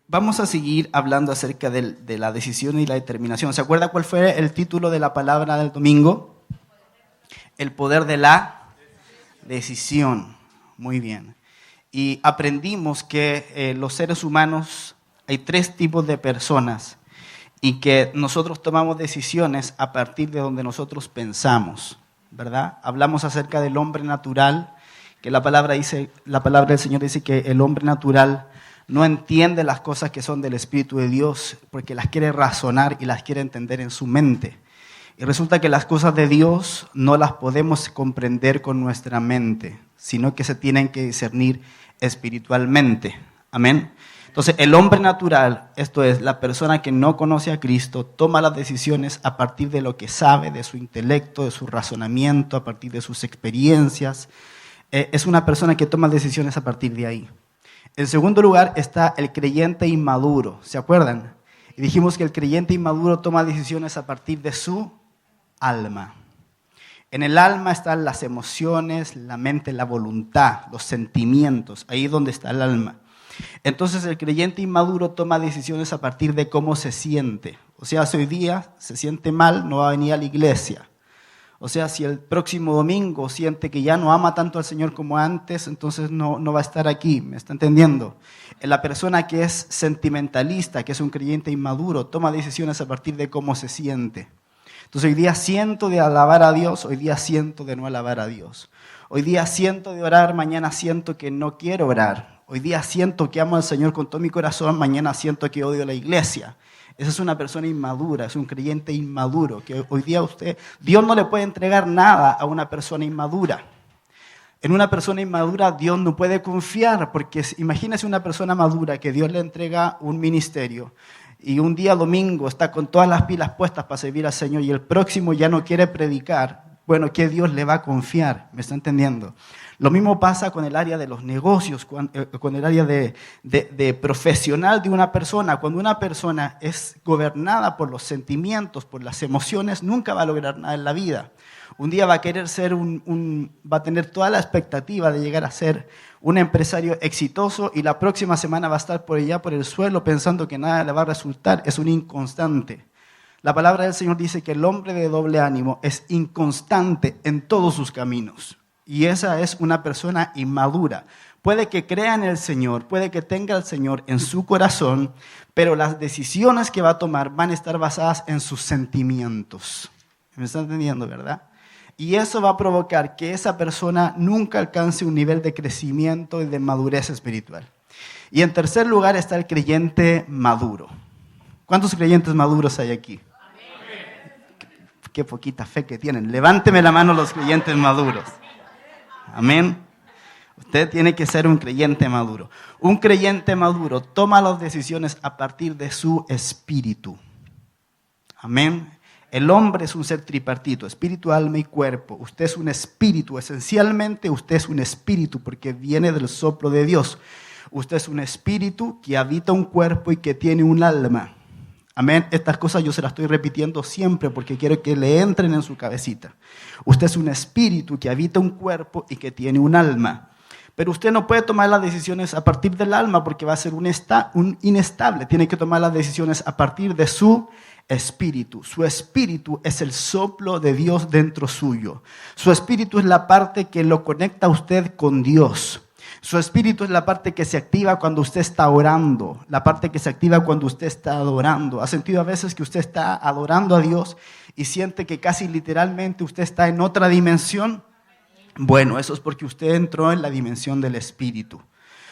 Vamos a seguir hablando acerca de la decisión y la determinación. ¿Se acuerda cuál fue el título de la palabra del domingo? El poder de la decisión. Muy bien. Y aprendimos que los seres humanos, hay 3 tipos de personas y que nosotros tomamos decisiones a partir de donde nosotros pensamos, ¿verdad? Hablamos acerca del hombre natural, que la palabra del Señor dice que el hombre natural no entiende las cosas que son del Espíritu de Dios porque las quiere razonar y las quiere entender en su mente. Y resulta que las cosas de Dios no las podemos comprender con nuestra mente, sino que se tienen que discernir espiritualmente. Amén. Entonces, el hombre natural, esto es, la persona que no conoce a Cristo, toma las decisiones a partir de lo que sabe, de su intelecto, de su razonamiento, a partir de sus experiencias. Es una persona que toma decisiones a partir de ahí. En segundo lugar está el creyente inmaduro, ¿se acuerdan? Y dijimos que el creyente inmaduro toma decisiones a partir de su alma. En el alma están las emociones, la mente, la voluntad, los sentimientos, ahí es donde está el alma. Entonces el creyente inmaduro toma decisiones a partir de cómo se siente. O sea, si hoy día se siente mal, no va a venir a la iglesia. O sea, si el próximo domingo siente que ya no ama tanto al Señor como antes, entonces no va a estar aquí, ¿me está entendiendo? La persona que es sentimentalista, que es un creyente inmaduro, toma decisiones a partir de cómo se siente. Entonces hoy día siento de alabar a Dios, hoy día siento de no alabar a Dios. Hoy día siento de orar, mañana siento que no quiero orar. Hoy día siento que amo al Señor con todo mi corazón, mañana siento que odio a la iglesia. Esa es una persona inmadura, es un creyente inmaduro, que hoy día Dios no le puede entregar nada a una persona inmadura. En una persona inmadura Dios no puede confiar, porque imagínese una persona madura que Dios le entrega un ministerio y un día domingo está con todas las pilas puestas para servir al Señor y el próximo ya no quiere predicar. Bueno, ¿qué Dios le va a confiar? ¿Me está entendiendo? Lo mismo pasa con el área de los negocios, con el área de profesional de una persona. Cuando una persona es gobernada por los sentimientos, por las emociones, nunca va a lograr nada en la vida. Un día va a querer ser va a tener toda la expectativa de llegar a ser un empresario exitoso y la próxima semana va a estar por allá por el suelo pensando que nada le va a resultar. Es un inconstante. La palabra del Señor dice que el hombre de doble ánimo es inconstante en todos sus caminos. Y esa es una persona inmadura. Puede que crea en el Señor, puede que tenga al Señor en su corazón, pero las decisiones que va a tomar van a estar basadas en sus sentimientos. ¿Me están entendiendo, verdad? Y eso va a provocar que esa persona nunca alcance un nivel de crecimiento y de madurez espiritual. Y en tercer lugar está el creyente maduro. ¿Cuántos creyentes maduros hay aquí? Qué poquita fe que tienen. Levánteme la mano los creyentes maduros. Amén. Usted tiene que ser un creyente maduro. Un creyente maduro toma las decisiones a partir de su espíritu. Amén. El hombre es un ser tripartito, espíritu, alma y cuerpo. Usted es un espíritu, esencialmente usted es un espíritu porque viene del soplo de Dios. Usted es un espíritu que habita un cuerpo y que tiene un alma. Amén. Estas cosas yo se las estoy repitiendo siempre porque quiero que le entren en su cabecita. Usted es un espíritu que habita un cuerpo y que tiene un alma. Pero usted no puede tomar las decisiones a partir del alma porque va a ser un inestable. Tiene que tomar las decisiones a partir de su espíritu. Su espíritu es el soplo de Dios dentro suyo. Su espíritu es la parte que lo conecta a usted con Dios. Su espíritu es la parte que se activa cuando usted está orando, la parte que se activa cuando usted está adorando. ¿Ha sentido a veces que usted está adorando a Dios y siente que casi literalmente usted está en otra dimensión? Bueno, eso es porque usted entró en la dimensión del espíritu.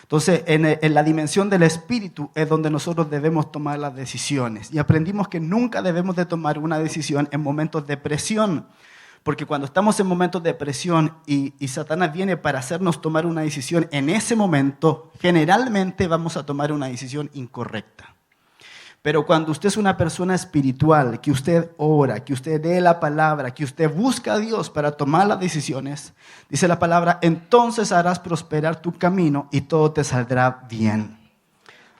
Entonces, en la dimensión del espíritu es donde nosotros debemos tomar las decisiones. Y aprendimos que nunca debemos de tomar una decisión en momentos de presión. Porque cuando estamos en momentos de presión y Satanás viene para hacernos tomar una decisión, en ese momento generalmente vamos a tomar una decisión incorrecta. Pero cuando usted es una persona espiritual, que usted ora, que usted lee la palabra, que usted busca a Dios para tomar las decisiones, dice la palabra, entonces harás prosperar tu camino y todo te saldrá bien.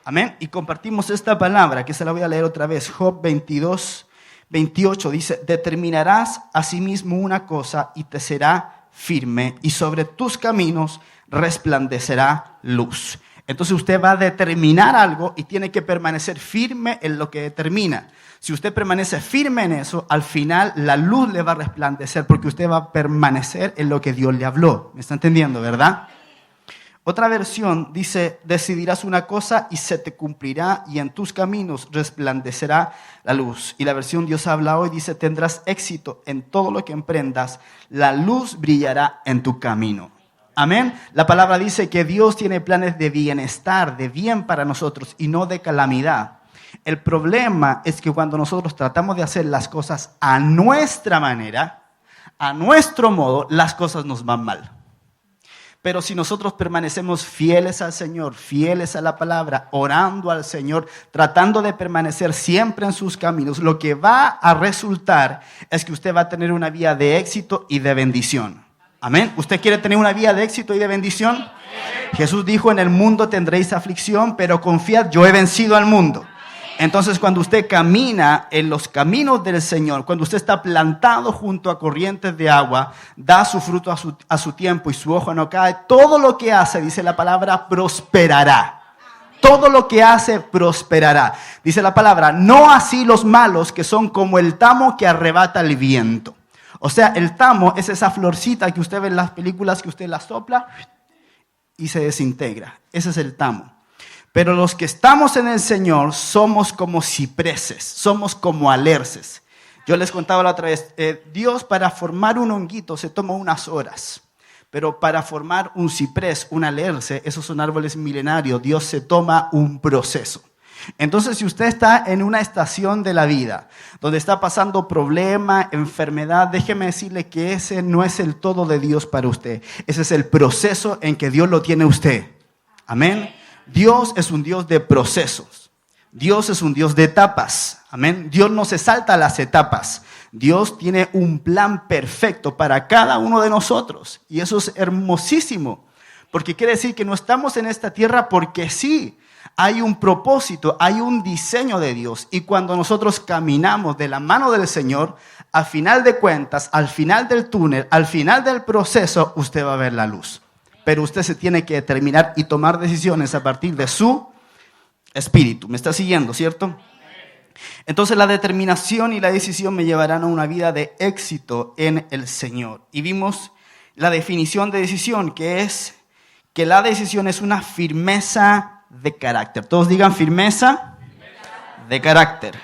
Amén. Y compartimos esta palabra, que se la voy a leer otra vez, Job 22:28 dice, determinarás asimismo una cosa y te será firme, y sobre tus caminos resplandecerá luz. Entonces usted va a determinar algo y tiene que permanecer firme en lo que determina. Si usted permanece firme en eso, al final la luz le va a resplandecer porque usted va a permanecer en lo que Dios le habló. ¿Me está entendiendo, verdad? Otra versión dice, decidirás una cosa y se te cumplirá y en tus caminos resplandecerá la luz. Y la versión Dios habla hoy dice, tendrás éxito en todo lo que emprendas, la luz brillará en tu camino. Amén. La palabra dice que Dios tiene planes de bienestar, de bien para nosotros y no de calamidad. El problema es que cuando nosotros tratamos de hacer las cosas a nuestra manera, a nuestro modo, las cosas nos van mal. Pero si nosotros permanecemos fieles al Señor, fieles a la palabra, orando al Señor, tratando de permanecer siempre en sus caminos, lo que va a resultar es que usted va a tener una vida de éxito y de bendición. Amén. ¿Usted quiere tener una vida de éxito y de bendición? Sí. Jesús dijo, en el mundo tendréis aflicción, pero confiad, yo he vencido al mundo. Entonces, cuando usted camina en los caminos del Señor, cuando usted está plantado junto a corrientes de agua, da su fruto a su tiempo y su hoja no cae, todo lo que hace, dice la palabra, prosperará. Todo lo que hace prosperará. Dice la palabra, no así los malos que son como el tamo que arrebata el viento. O sea, el tamo es esa florcita que usted ve en las películas que usted la sopla y se desintegra. Ese es el tamo. Pero los que estamos en el Señor somos como cipreses, somos como alerces. Yo les contaba la otra vez, Dios para formar un honguito se toma unas horas, pero para formar un ciprés, un alerce, esos son árboles milenarios, Dios se toma un proceso. Entonces, si usted está en una estación de la vida donde está pasando problema, enfermedad, déjeme decirle que ese no es el todo de Dios para usted. Ese es el proceso en que Dios lo tiene usted. Amén. Dios es un Dios de procesos. Dios es un Dios de etapas. Amén. Dios no se salta las etapas. Dios tiene un plan perfecto para cada uno de nosotros. Y eso es hermosísimo. Porque quiere decir que no estamos en esta tierra porque sí. Hay un propósito, hay un diseño de Dios. Y cuando nosotros caminamos de la mano del Señor, al final de cuentas, al final del túnel, al final del proceso, usted va a ver la luz. Pero usted se tiene que determinar y tomar decisiones a partir de su espíritu. ¿Me está siguiendo, cierto? Entonces la determinación y la decisión me llevarán a una vida de éxito en el Señor. Y vimos la definición de decisión, que es que la decisión es una firmeza de carácter. Todos digan firmeza de carácter.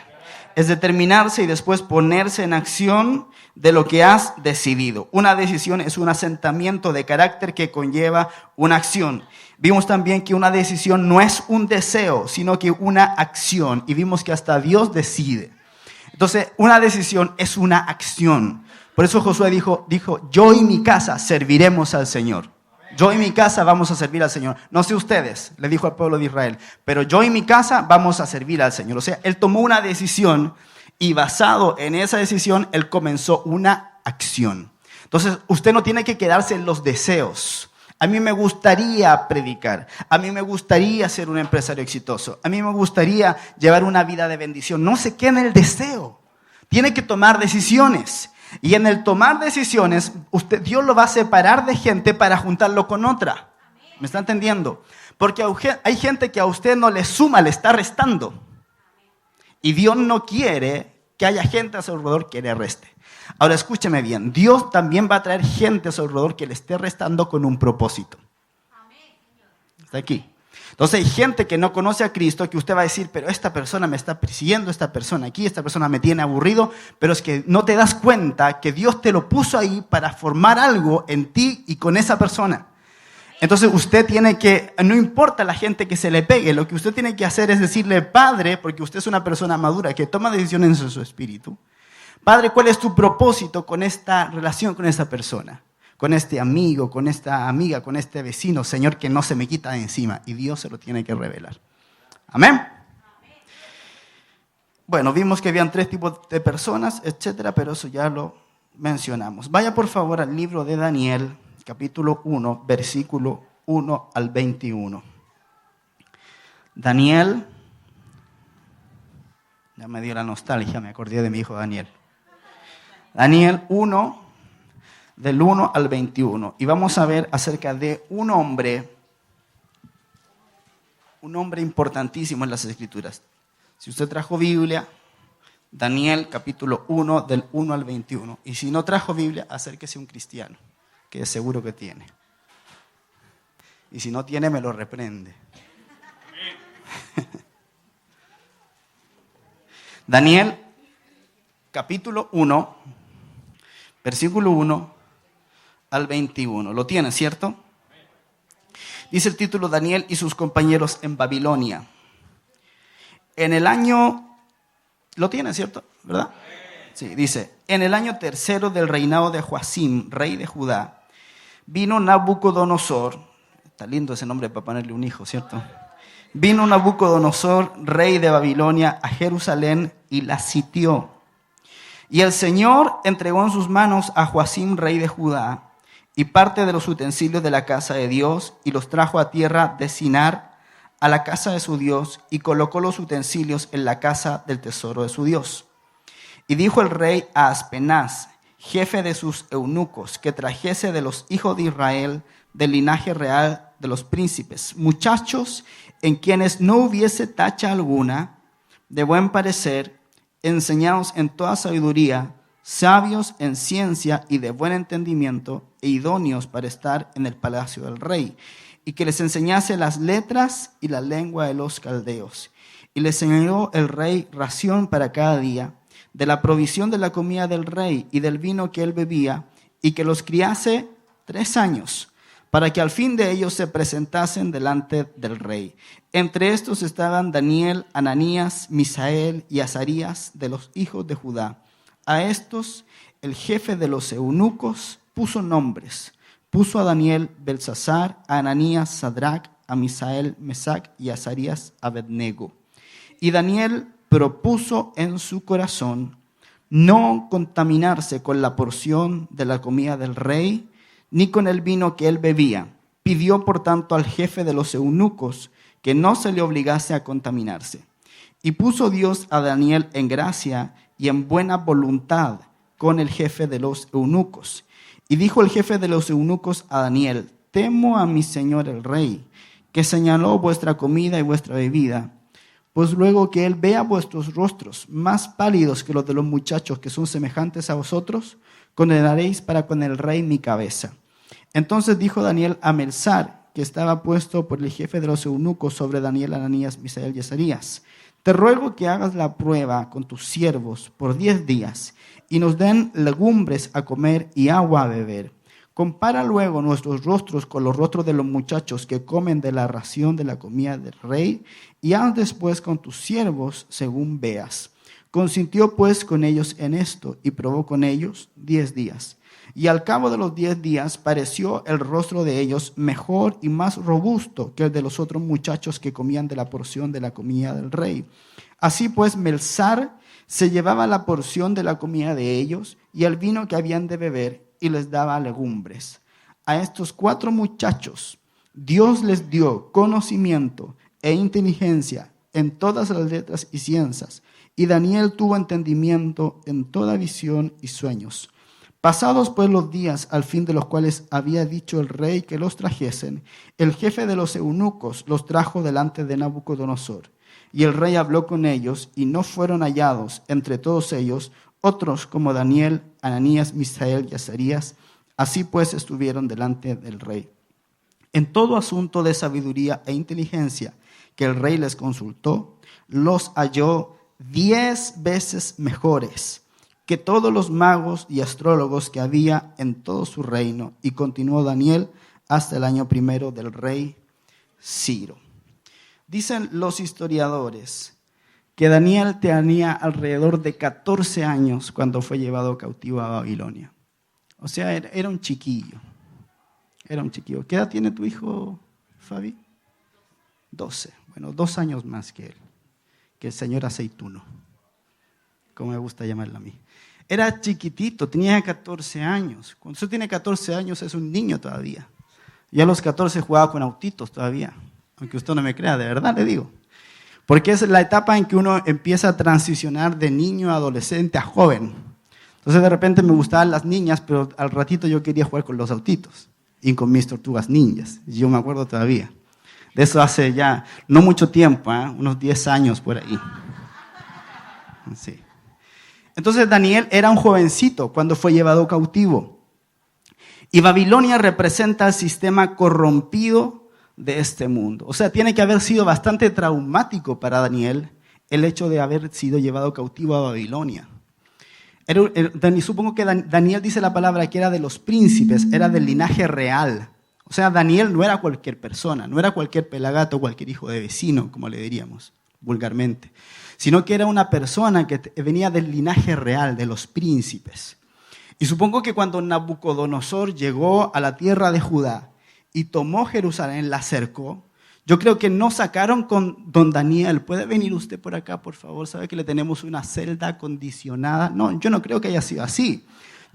Es determinarse y después ponerse en acción de lo que has decidido. Una decisión es un asentamiento de carácter que conlleva una acción. Vimos también que una decisión no es un deseo, sino que una acción. Y vimos que hasta Dios decide. Entonces, una decisión es una acción. Por eso Josué dijo, yo y mi casa serviremos al Señor. Yo y mi casa vamos a servir al Señor. No sé ustedes, le dijo al pueblo de Israel, pero yo y mi casa vamos a servir al Señor. O sea, él tomó una decisión y basado en esa decisión, él comenzó una acción. Entonces, usted no tiene que quedarse en los deseos. A mí me gustaría predicar. A mí me gustaría ser un empresario exitoso. A mí me gustaría llevar una vida de bendición. No se quede en el deseo. Tiene que tomar decisiones. Y en el tomar decisiones, Dios lo va a separar de gente para juntarlo con otra. ¿Me está entendiendo? Porque hay gente que a usted no le suma, le está restando. Y Dios no quiere que haya gente a su alrededor que le reste. Ahora escúcheme bien, Dios también va a traer gente a su alrededor que le esté restando con un propósito. Está aquí. Entonces hay gente que no conoce a Cristo que usted va a decir, pero esta persona me está persiguiendo, esta persona aquí, esta persona me tiene aburrido, pero es que no te das cuenta que Dios te lo puso ahí para formar algo en ti y con esa persona. Entonces usted tiene que, no importa la gente que se le pegue, lo que usted tiene que hacer es decirle, Padre, porque usted es una persona madura que toma decisiones en su espíritu. Padre, ¿cuál es tu propósito con esta relación con esta persona? Con este amigo, con esta amiga, con este vecino, Señor, que no se me quita de encima. Y Dios se lo tiene que revelar. Amén. Bueno, vimos que habían 3 tipos de personas, etcétera, pero eso ya lo mencionamos. Vaya por favor al libro de Daniel, capítulo 1, versículo 1 al 21. Daniel, ya me dio la nostalgia, me acordé de mi hijo Daniel. Daniel 1, del 1 al 21. Y vamos a ver acerca de un hombre un hombre importantísimo en las Escrituras. Si usted trajo Biblia, Daniel capítulo 1 del 1 al 21. Y si no trajo Biblia, acérquese a un cristiano, que es seguro que tiene. Y si no tiene, me lo reprende. Daniel capítulo 1, versículo 1 al 21. ¿Lo tiene, cierto? Dice el título: Daniel y sus compañeros en Babilonia. En el año... ¿Lo tiene, cierto? ¿Verdad? Sí, dice: en el año tercero del reinado de Joacim, rey de Judá, vino Nabucodonosor. Está lindo ese nombre para ponerle un hijo, ¿cierto? Vino Nabucodonosor, rey de Babilonia, a Jerusalén y la sitió. Y el Señor entregó en sus manos a Joacim, rey de Judá, y parte de los utensilios de la casa de Dios, y los trajo a tierra de Sinar, a la casa de su Dios, y colocó los utensilios en la casa del tesoro de su Dios. Y dijo el rey a Aspenaz, jefe de sus eunucos, que trajese de los hijos de Israel, del linaje real de los príncipes, muchachos en quienes no hubiese tacha alguna, de buen parecer, enseñados en toda sabiduría, sabios en ciencia y de buen entendimiento, e idóneos para estar en el palacio del rey, y que les enseñase las letras y la lengua de los caldeos. Y les señaló el rey ración para cada día, de la provisión de la comida del rey y del vino que él bebía, y que los criase 3 años, para que al fin de ellos se presentasen delante del rey. Entre estos estaban Daniel, Ananías, Misael y Azarías, de los hijos de Judá. A estos el jefe de los eunucos puso nombres. Puso a Daniel Belsasar, a Ananías Sadrac, a Misael Mesac y a Azarías Abednego. Y Daniel propuso en su corazón no contaminarse con la porción de la comida del rey, ni con el vino que él bebía. Pidió, por tanto, al jefe de los eunucos que no se le obligase a contaminarse. Y puso Dios a Daniel en gracia y en buena voluntad con el jefe de los eunucos. Y dijo el jefe de los eunucos a Daniel: temo a mi señor el rey, que señaló vuestra comida y vuestra bebida, pues luego que él vea vuestros rostros más pálidos que los de los muchachos que son semejantes a vosotros, condenaréis para con el rey mi cabeza. Entonces dijo Daniel a Melsar, que estaba puesto por el jefe de los eunucos sobre Daniel, Ananías, Misael y Azarías: te ruego que hagas la prueba con tus siervos por 10 días y nos den legumbres a comer y agua a beber. Compara luego nuestros rostros con los rostros de los muchachos que comen de la ración de la comida del rey, y haz después con tus siervos según veas. Consintió pues con ellos en esto, y probó con ellos 10 días. Y al cabo de los 10 días pareció el rostro de ellos mejor y más robusto que el de los otros muchachos que comían de la porción de la comida del rey. Así pues Melsar se llevaba la porción de la comida de ellos y el vino que habían de beber, y les daba legumbres. A estos 4 muchachos Dios les dio conocimiento e inteligencia en todas las letras y ciencias, y Daniel tuvo entendimiento en toda visión y sueños. Pasados pues los días, al fin de los cuales había dicho el rey que los trajesen, el jefe de los eunucos los trajo delante de Nabucodonosor. Y el rey habló con ellos, y no fueron hallados entre todos ellos otros como Daniel, Ananías, Misael y Azarías. Así pues estuvieron delante del rey. En todo asunto de sabiduría e inteligencia que el rey les consultó, los halló 10 veces mejores que todos los magos y astrólogos que había en todo su reino. Y continuó Daniel hasta el año 1 del rey Ciro. Dicen los historiadores que Daniel tenía alrededor de 14 años cuando fue llevado cautivo a Babilonia. O sea, era un chiquillo. Era un chiquillo. ¿Qué edad tiene tu hijo, Fabi? 12. Bueno, 2 años más que él, que el señor aceituno, como me gusta llamarlo a mí. Era chiquitito, tenía 14 años. Cuando usted tiene 14 años es un niño todavía. Yo a los 14 jugaba con autitos todavía, aunque usted no me crea, de verdad le digo. Porque es la etapa en que uno empieza a transicionar de niño a adolescente a joven. Entonces de repente me gustaban las niñas, pero al ratito yo quería jugar con los autitos y con mis tortugas ninjas. Yo me acuerdo todavía. De eso hace ya no mucho tiempo, unos 10 años por ahí. Sí. Entonces Daniel era un jovencito cuando fue llevado cautivo. Y Babilonia representa el sistema corrompido de este mundo. O sea, tiene que haber sido bastante traumático para Daniel el hecho de haber sido llevado cautivo a Babilonia. Supongo que Daniel dice la palabra que era de los príncipes, era del linaje real. O sea, Daniel no era cualquier persona, no era cualquier pelagato, cualquier hijo de vecino, como le diríamos vulgarmente, sino que era una persona que venía del linaje real, de los príncipes. Y supongo que cuando Nabucodonosor llegó a la tierra de Judá y tomó Jerusalén, la cercó, yo creo que no sacaron con don Daniel, ¿puede venir usted por acá, por favor? ¿Sabe que le tenemos una celda acondicionada? No, yo no creo que haya sido así.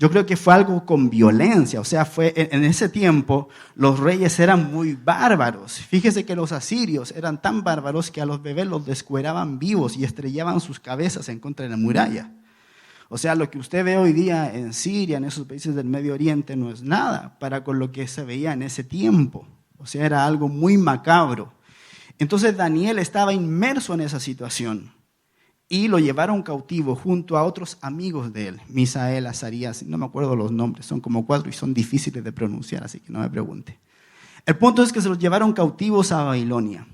Yo creo que fue algo con violencia. O sea, en ese tiempo los reyes eran muy bárbaros. Fíjese que los asirios eran tan bárbaros que a los bebés los descueraban vivos y estrellaban sus cabezas en contra de la muralla. O sea, lo que usted ve hoy día en Siria, en esos países del Medio Oriente, no es nada para con lo que se veía en ese tiempo. O sea, era algo muy macabro. Entonces Daniel estaba inmerso en esa situación y lo llevaron cautivo junto a otros amigos de él, Misael, Azarías, no me acuerdo los nombres, son como 4 y son difíciles de pronunciar, así que no me pregunte. El punto es que se los llevaron cautivos a Babilonia.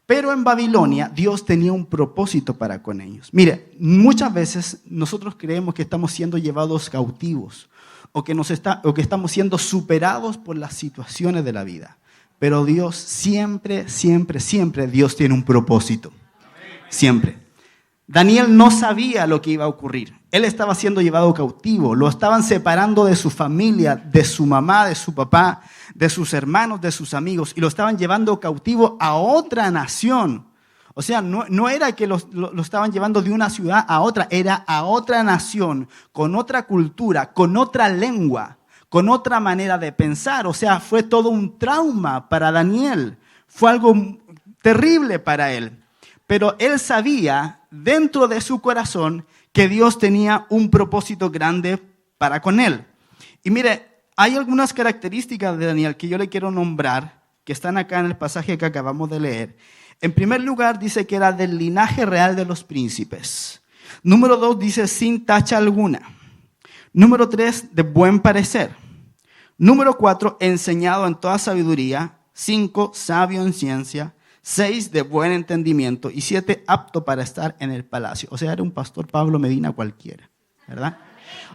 Pero en Babilonia Dios tenía un propósito para con ellos. Mire, muchas veces nosotros creemos que estamos siendo llevados cautivos o que estamos siendo superados por las situaciones de la vida. Pero Dios siempre Dios tiene un propósito. Siempre. Daniel no sabía lo que iba a ocurrir. Él estaba siendo llevado cautivo. Lo estaban separando de su familia, de su mamá, de su papá, de sus hermanos, de sus amigos. Y lo estaban llevando cautivo a otra nación. O sea, no era que lo estaban llevando de una ciudad a otra. Era a otra nación, con otra cultura, con otra lengua, con otra manera de pensar. O sea, fue todo un trauma para Daniel. Fue algo terrible para él. Pero él sabía dentro de su corazón que Dios tenía un propósito grande para con él. Y mire, hay algunas características de Daniel que yo le quiero nombrar, que están acá en el pasaje que acabamos de leer. En primer lugar, dice que era del linaje real de los príncipes. Número 2, dice sin tacha alguna. Número 3, de buen parecer. Número 4, enseñado en toda sabiduría. 5, sabio en ciencia. 6, de buen entendimiento. Y 7, apto para estar en el palacio. O sea, era un pastor Pablo Medina cualquiera, ¿verdad?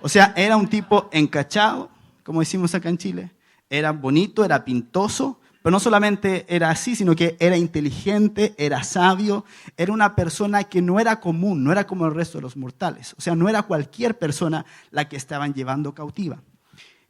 O sea, era un tipo encachado, como decimos acá en Chile. Era bonito, era pintoso, pero no solamente era así, sino que era inteligente, era sabio. Era una persona que no era común, no era como el resto de los mortales. O sea, no era cualquier persona la que estaban llevando cautiva.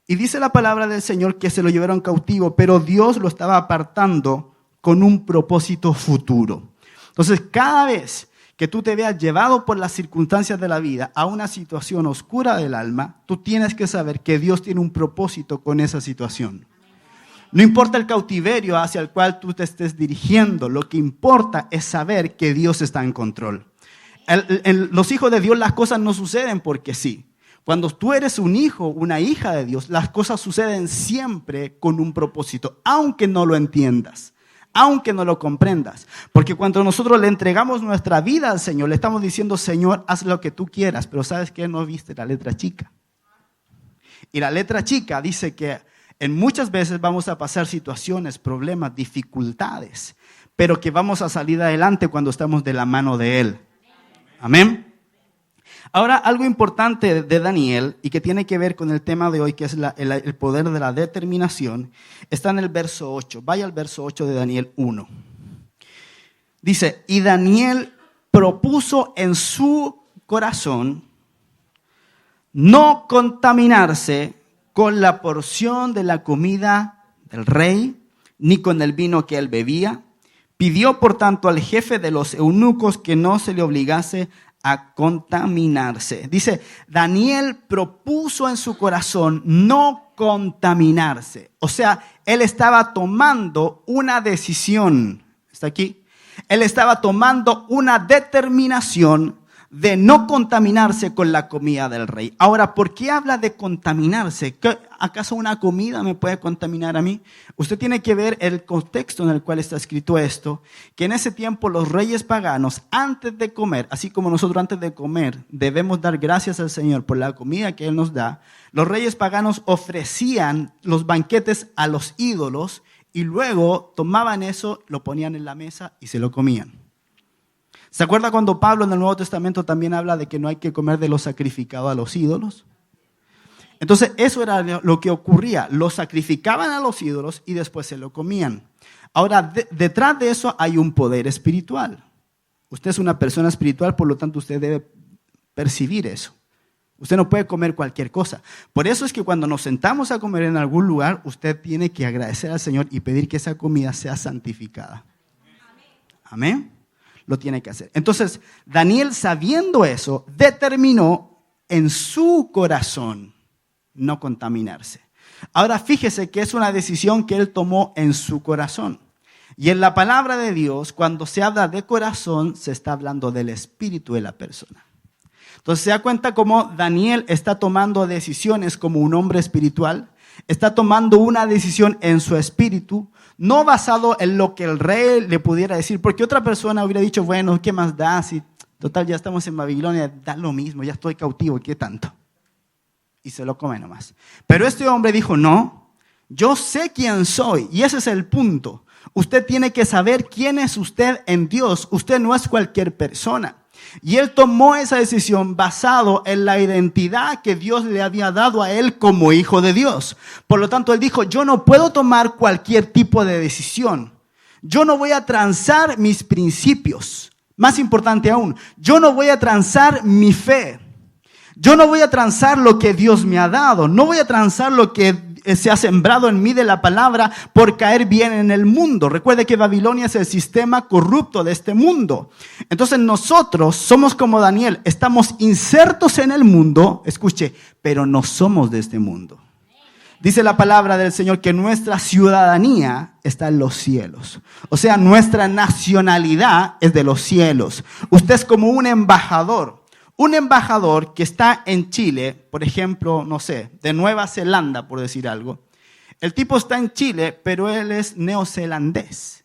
Y dice la palabra del Señor que se lo llevaron cautivo, pero Dios lo estaba apartando con un propósito futuro. Entonces, cada vez que tú te veas llevado por las circunstancias de la vida a una situación oscura del alma, tú tienes que saber que Dios tiene un propósito con esa situación. No importa el cautiverio hacia el cual tú te estés dirigiendo, lo que importa es saber que Dios está en control. Los hijos de Dios, las cosas no suceden porque sí. Cuando tú eres un hijo, una hija de Dios, las cosas suceden siempre con un propósito, aunque no lo entiendas. Aunque no lo comprendas. Porque cuando nosotros le entregamos nuestra vida al Señor, le estamos diciendo, Señor, haz lo que tú quieras. Pero ¿sabes qué? No viste la letra chica. Y la letra chica dice que en muchas veces vamos a pasar situaciones, problemas, dificultades. Pero que vamos a salir adelante cuando estamos de la mano de Él. Amén. Ahora, algo importante de Daniel y que tiene que ver con el tema de hoy, que es el poder de la determinación, está en el verso 8. Vaya al verso 8 de Daniel 1. Dice, y Daniel propuso en su corazón no contaminarse con la porción de la comida del rey, ni con el vino que él bebía. Pidió, por tanto, al jefe de los eunucos que no se le obligase a contaminarse. Dice, Daniel propuso en su corazón no contaminarse. O sea, él estaba tomando una decisión. ¿Está aquí? Él estaba tomando una determinación de no contaminarse con la comida del rey. Ahora, ¿por qué habla de contaminarse? ¿Acaso una comida me puede contaminar a mí? Usted tiene que ver el contexto en el cual está escrito esto, que en ese tiempo los reyes paganos, antes de comer, así como nosotros antes de comer debemos dar gracias al Señor por la comida que Él nos da, los reyes paganos ofrecían los banquetes a los ídolos y luego tomaban eso, lo ponían en la mesa y se lo comían. ¿Se acuerda cuando Pablo en el Nuevo Testamento también habla de que no hay que comer de lo sacrificado a los ídolos? Entonces eso era lo que ocurría. Lo sacrificaban a los ídolos y después se lo comían. Ahora, detrás de eso hay un poder espiritual. Usted es una persona espiritual, por lo tanto usted debe percibir eso. Usted no puede comer cualquier cosa. Por eso es que cuando nos sentamos a comer en algún lugar, usted tiene que agradecer al Señor y pedir que esa comida sea santificada. Amén. Lo tiene que hacer. Entonces, Daniel, sabiendo eso, determinó en su corazón no contaminarse. Ahora, fíjese que es una decisión que él tomó en su corazón. Y en la palabra de Dios, cuando se habla de corazón, se está hablando del espíritu de la persona. Entonces, se da cuenta cómo Daniel está tomando decisiones como un hombre espiritual, está tomando una decisión en su espíritu, no basado en lo que el rey le pudiera decir, porque otra persona hubiera dicho, bueno, ¿qué más da? Si total ya estamos en Babilonia, da lo mismo, ya estoy cautivo, ¿qué tanto? Y se lo come nomás. Pero este hombre dijo, no, yo sé quién soy, y ese es el punto. Usted tiene que saber quién es usted en Dios, usted no es cualquier persona. Y él tomó esa decisión basado en la identidad que Dios le había dado a él como hijo de Dios. Por lo tanto, él dijo, yo no puedo tomar cualquier tipo de decisión. Yo no voy a transar mis principios. Más importante aún, yo no voy a transar mi fe. Yo no voy a transar lo que Dios me ha dado. No voy a transar lo que se ha sembrado en mí de la palabra por caer bien en el mundo. Recuerde que Babilonia es el sistema corrupto de este mundo. Entonces nosotros somos como Daniel, estamos insertos en el mundo, escuche, pero no somos de este mundo. Dice la palabra del Señor que nuestra ciudadanía está en los cielos. O sea, nuestra nacionalidad es de los cielos. Usted es como un embajador. Un embajador que está en Chile, por ejemplo, no sé, de Nueva Zelanda, por decir algo. El tipo está en Chile, pero él es neozelandés.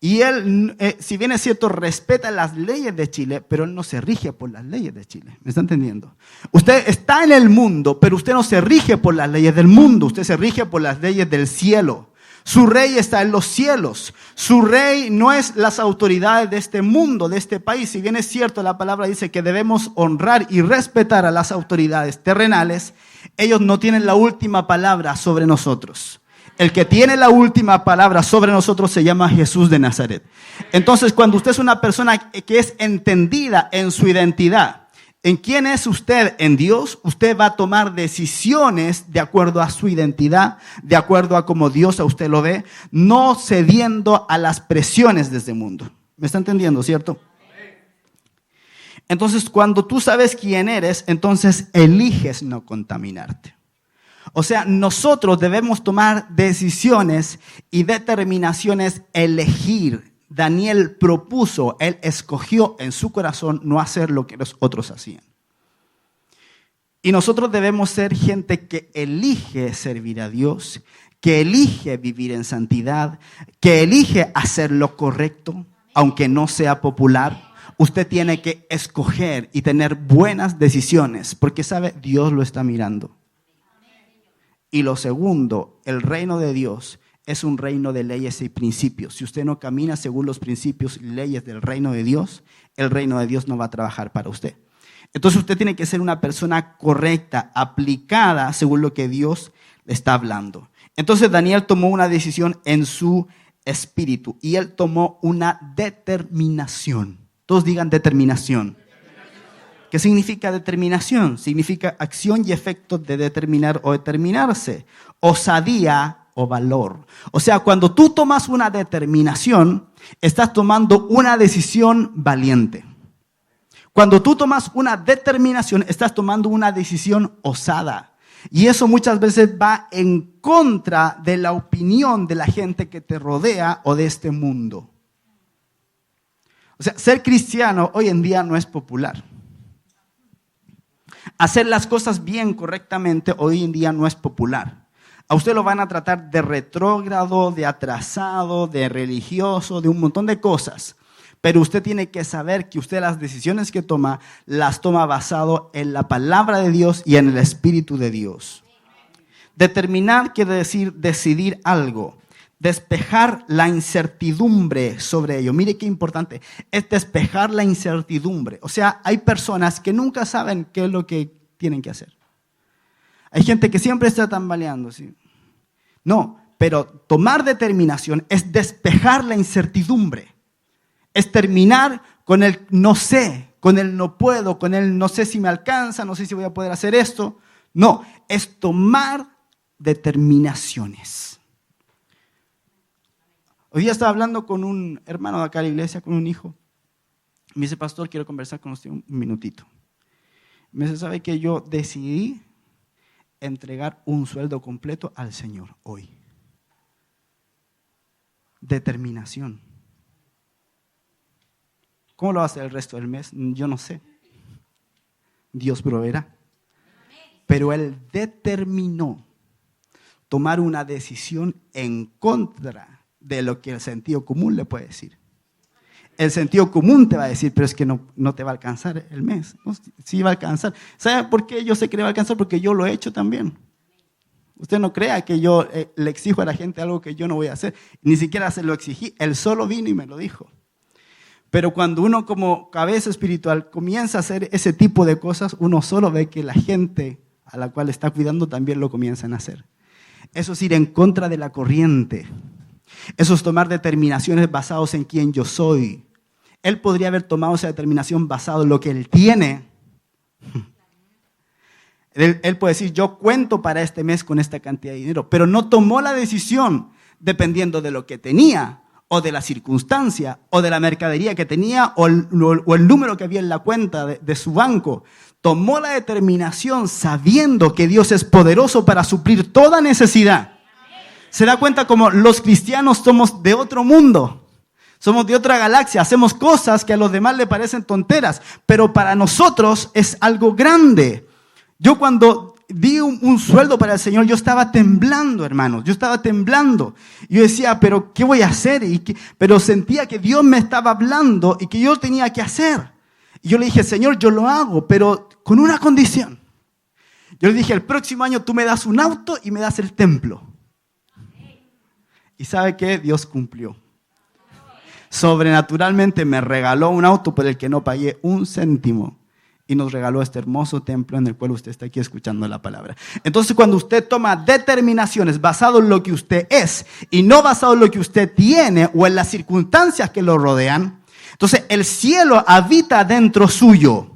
Y él, si bien es cierto, respeta las leyes de Chile, pero él no se rige por las leyes de Chile. ¿Me está entendiendo? Usted está en el mundo, pero usted no se rige por las leyes del mundo. Usted se rige por las leyes del cielo. Su rey está en los cielos. Su rey no es las autoridades de este mundo, de este país. Si bien es cierto, la palabra dice que debemos honrar y respetar a las autoridades terrenales, ellos no tienen la última palabra sobre nosotros. El que tiene la última palabra sobre nosotros se llama Jesús de Nazaret. Entonces, cuando usted es una persona que es entendida en su identidad, en quién es usted en Dios, usted va a tomar decisiones de acuerdo a su identidad, de acuerdo a cómo Dios a usted lo ve, no cediendo a las presiones de este mundo. ¿Me está entendiendo, cierto? Entonces, cuando tú sabes quién eres, entonces eliges no contaminarte. O sea, nosotros debemos tomar decisiones y determinaciones, elegir. Daniel propuso, él escogió en su corazón no hacer lo que los otros hacían. Y nosotros debemos ser gente que elige servir a Dios, que elige vivir en santidad, que elige hacer lo correcto, aunque no sea popular. Usted tiene que escoger y tener buenas decisiones, porque sabe, Dios lo está mirando. Y lo segundo, el reino de Dios es un reino de leyes y principios. Si usted no camina según los principios y leyes del reino de Dios, el reino de Dios no va a trabajar para usted. Entonces usted tiene que ser una persona correcta, aplicada según lo que Dios le está hablando. Entonces Daniel tomó una decisión en su espíritu y él tomó una determinación. Todos digan determinación. ¿Qué significa determinación? Significa acción y efecto de determinar o determinarse. Osadía o valor. O sea, cuando tú tomas una determinación, estás tomando una decisión valiente. Cuando tú tomas una determinación, estás tomando una decisión osada. Y eso muchas veces va en contra de la opinión de la gente que te rodea o de este mundo. O sea, ser cristiano hoy en día no es popular. Hacer las cosas bien, correctamente, hoy en día no es popular. A usted lo van a tratar de retrógrado, de atrasado, de religioso, de un montón de cosas. Pero usted tiene que saber que usted las decisiones que toma, las toma basado en la palabra de Dios y en el Espíritu de Dios. Determinar quiere decir decidir algo. Despejar la incertidumbre sobre ello. Mire qué importante, es despejar la incertidumbre. O sea, hay personas que nunca saben qué es lo que tienen que hacer. Hay gente que siempre está tambaleando, ¿sí? No, pero tomar determinación es despejar la incertidumbre. Es terminar con el no sé, con el no puedo, con el no sé si me alcanza, no sé si voy a poder hacer esto. No, es tomar determinaciones. Hoy día estaba hablando con un hermano de acá de la iglesia, con un hijo. Me dice, pastor, quiero conversar con usted un minutito. Me dice, ¿sabe que yo decidí entregar un sueldo completo al Señor hoy? Determinación. ¿Cómo lo va a hacer el resto del mes? Yo no sé. Dios proveerá. Pero él determinó tomar una decisión en contra de lo que el sentido común le puede decir. El sentido común te va a decir, pero es que no te va a alcanzar el mes. No, sí va a alcanzar. ¿Sabe por qué yo sé que le va a alcanzar? Porque yo lo he hecho también. Usted no crea que yo le exijo a la gente algo que yo no voy a hacer. Ni siquiera se lo exigí. Él solo vino y me lo dijo. Pero cuando uno como cabeza espiritual comienza a hacer ese tipo de cosas, uno solo ve que la gente a la cual está cuidando también lo comienzan a hacer. Eso es ir en contra de la corriente. Eso es tomar determinaciones basadas en quién yo soy. Él podría haber tomado esa determinación basada en lo que él tiene. Él puede decir, yo cuento para este mes con esta cantidad de dinero, pero no tomó la decisión dependiendo de lo que tenía, o de la circunstancia, o de la mercadería que tenía, o el número que había en la cuenta de su banco. Tomó la determinación sabiendo que Dios es poderoso para suplir toda necesidad. Se da cuenta como los cristianos somos de otro mundo, somos de otra galaxia, hacemos cosas que a los demás le parecen tonteras, pero para nosotros es algo grande. Yo cuando di un sueldo para el Señor, yo estaba temblando, hermanos, yo estaba temblando. Yo decía, pero ¿qué voy a hacer? Pero sentía que Dios me estaba hablando y que yo tenía que hacer. Y yo le dije, Señor, yo lo hago, pero con una condición. Yo le dije, el próximo año tú me das un auto y me das el templo. ¿Y sabe qué? Dios cumplió. Sobrenaturalmente me regaló un auto por el que no pagué un céntimo. Y nos regaló este hermoso templo en el cual usted está aquí escuchando la palabra. Entonces, cuando usted toma determinaciones basado en lo que usted es y no basado en lo que usted tiene o en las circunstancias que lo rodean, entonces el cielo habita dentro suyo.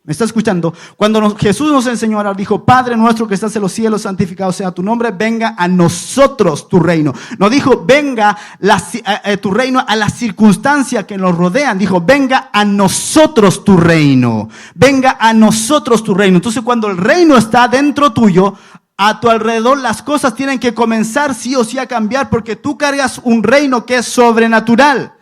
¿Me está escuchando? Cuando Jesús nos enseñó a orar, dijo, Padre nuestro que estás en los cielos, santificado sea tu nombre, venga a nosotros tu reino. No dijo, venga tu reino a las circunstancias que nos rodean. Dijo, venga a nosotros tu reino. Venga a nosotros tu reino. Entonces, cuando el reino está dentro tuyo, a tu alrededor las cosas tienen que comenzar sí o sí a cambiar porque tú cargas un reino que es sobrenatural.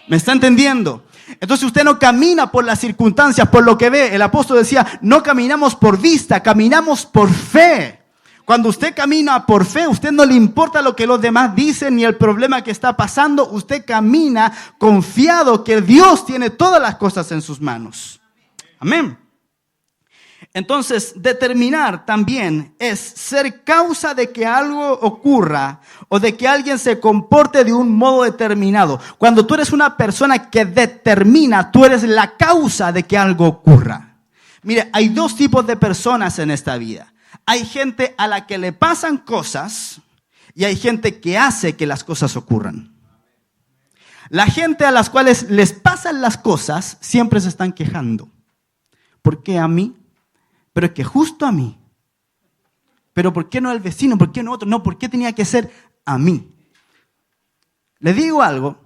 ¿Me está entendiendo? Entonces usted no camina por las circunstancias, por lo que ve. El apóstol decía, no caminamos por vista, caminamos por fe. Cuando usted camina por fe, usted no le importa lo que los demás dicen ni el problema que está pasando. Usted camina confiado que Dios tiene todas las cosas en sus manos. Amén. Entonces, determinar también es ser causa de que algo ocurra o de que alguien se comporte de un modo determinado. Cuando tú eres una persona que determina, tú eres la causa de que algo ocurra. Mire, hay dos tipos de personas en esta vida. Hay gente a la que le pasan cosas y hay gente que hace que las cosas ocurran. La gente a las cuales les pasan las cosas siempre se están quejando. ¿Por qué a mí? Pero es que justo a mí. Pero ¿por qué no al vecino? ¿Por qué no otro? No, ¿por qué tenía que ser a mí? Le digo algo.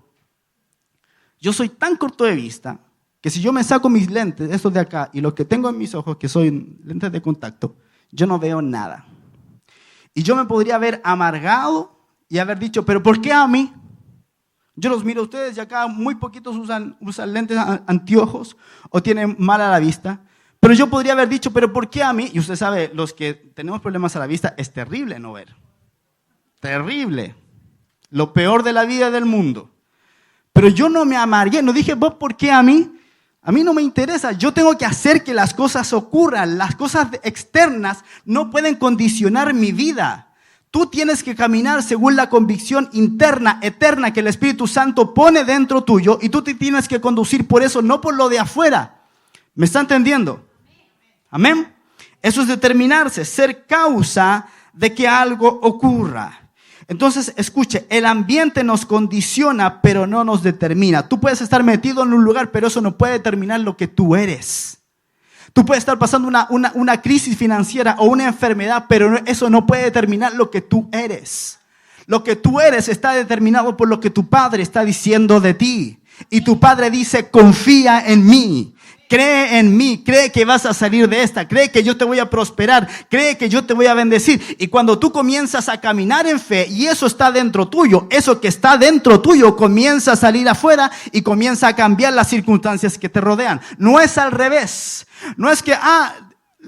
Yo soy tan corto de vista que si yo me saco mis lentes, estos de acá, y los que tengo en mis ojos, que son lentes de contacto, yo no veo nada. Y yo me podría haber amargado y haber dicho, ¿pero por qué a mí? Yo los miro a ustedes y acá muy poquitos usan lentes anteojos o tienen mala la vista. Pero yo podría haber dicho, ¿pero por qué a mí? Y usted sabe, los que tenemos problemas a la vista, es terrible no ver. Terrible. Lo peor de la vida del mundo. Pero yo no me amargué, no dije, ¿vos por qué a mí? A mí no me interesa, yo tengo que hacer que las cosas ocurran. Las cosas externas no pueden condicionar mi vida. Tú tienes que caminar según la convicción interna, eterna, que el Espíritu Santo pone dentro tuyo, y tú te tienes que conducir por eso, no por lo de afuera. ¿Me está entendiendo? Amén. Eso es determinarse, ser causa de que algo ocurra. Entonces, escuche, el ambiente nos condiciona, pero no nos determina. Tú puedes estar metido en un lugar, pero eso no puede determinar lo que tú eres. Tú puedes estar pasando una crisis financiera o una enfermedad, pero eso no puede determinar lo que tú eres. Lo que tú eres está determinado por lo que tu padre está diciendo de ti. Y tu padre dice, confía en mí. Cree en mí, cree que vas a salir de esta, cree que yo te voy a prosperar, cree que yo te voy a bendecir. Y cuando tú comienzas a caminar en fe y eso está dentro tuyo, eso que está dentro tuyo comienza a salir afuera y comienza a cambiar las circunstancias que te rodean. No es al revés, no es que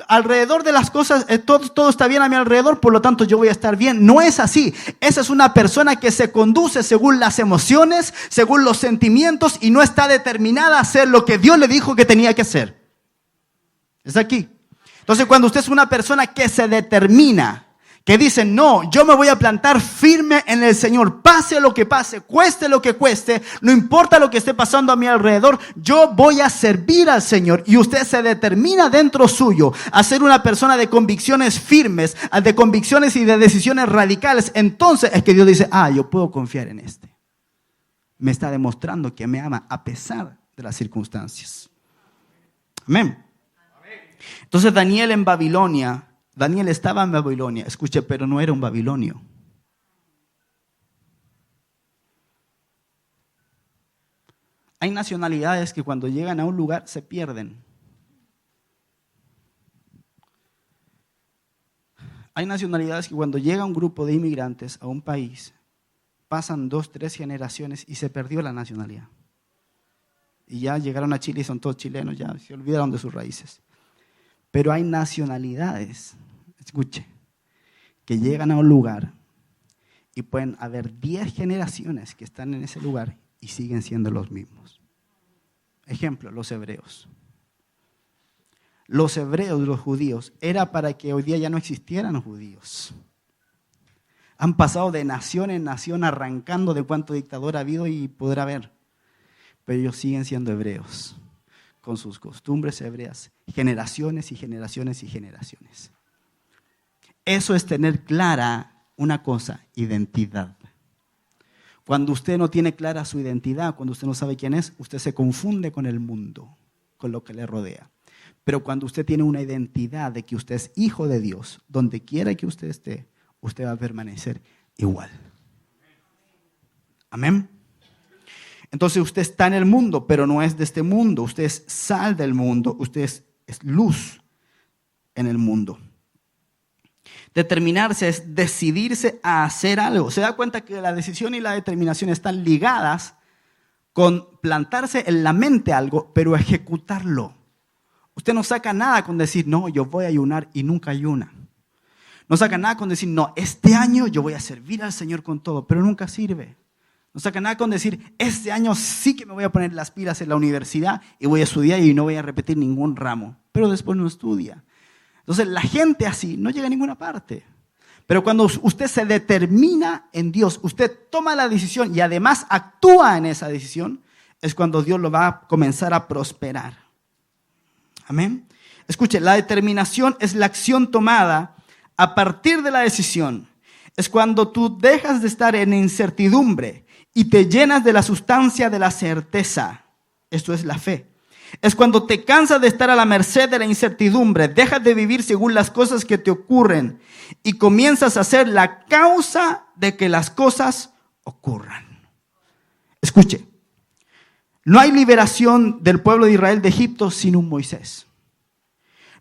alrededor de las cosas, todo está bien a mi alrededor, por lo tanto yo voy a estar bien. No es así. Esa es una persona que se conduce según las emociones, según los sentimientos, y no está determinada a hacer lo que Dios le dijo que tenía que hacer. Es aquí. Entonces, cuando usted es una persona que se determina, que dice, no, yo me voy a plantar firme en el Señor, pase lo que pase, cueste lo que cueste, no importa lo que esté pasando a mi alrededor, yo voy a servir al Señor. Y usted se determina dentro suyo a ser una persona de convicciones firmes, de convicciones y de decisiones radicales. Entonces es que Dios dice, yo puedo confiar en este. Me está demostrando que me ama a pesar de las circunstancias. Amén. Entonces Daniel estaba en Babilonia, escuche, pero no era un babilonio. Hay nacionalidades que cuando llegan a un lugar se pierden. Hay nacionalidades que cuando llega un grupo de inmigrantes a un país, pasan 2, 3 generaciones y se perdió la nacionalidad. Y ya llegaron a Chile y son todos chilenos, ya se olvidaron de sus raíces. Pero hay nacionalidades, escuche, que llegan a un lugar y pueden haber 10 generaciones que están en ese lugar y siguen siendo los mismos. Ejemplo, los hebreos. Los hebreos, los judíos, era para que hoy día ya no existieran judíos. Han pasado de nación en nación arrancando de cuánto dictador ha habido y podrá haber. Pero ellos siguen siendo hebreos, con sus costumbres hebreas, generaciones y generaciones y generaciones. Eso es tener clara una cosa, identidad. Cuando usted no tiene clara su identidad, cuando usted no sabe quién es, usted se confunde con el mundo, con lo que le rodea. Pero cuando usted tiene una identidad de que usted es hijo de Dios, donde quiera que usted esté, usted va a permanecer igual. Amén. Entonces usted está en el mundo, pero no es de este mundo. Usted es sal del mundo, usted es luz en el mundo. Determinarse es decidirse a hacer algo. Se da cuenta que la decisión y la determinación están ligadas con plantarse en la mente algo, pero ejecutarlo. Usted no saca nada con decir, no, yo voy a ayunar y nunca ayuna. No saca nada con decir, no, este año yo voy a servir al Señor con todo, pero nunca sirve. No saca nada con decir, este año sí que me voy a poner las pilas en la universidad y voy a estudiar y no voy a repetir ningún ramo, pero después no estudia. Entonces la gente así no llega a ninguna parte. Pero cuando usted se determina en Dios, usted toma la decisión y además actúa en esa decisión, es cuando Dios lo va a comenzar a prosperar. Amén. Escuche, la determinación es la acción tomada a partir de la decisión. Es cuando tú dejas de estar en incertidumbre y te llenas de la sustancia de la certeza. Esto es la fe. Es cuando te cansas de estar a la merced de la incertidumbre, dejas de vivir según las cosas que te ocurren y comienzas a ser la causa de que las cosas ocurran. Escuche, no hay liberación del pueblo de Israel de Egipto sin un Moisés.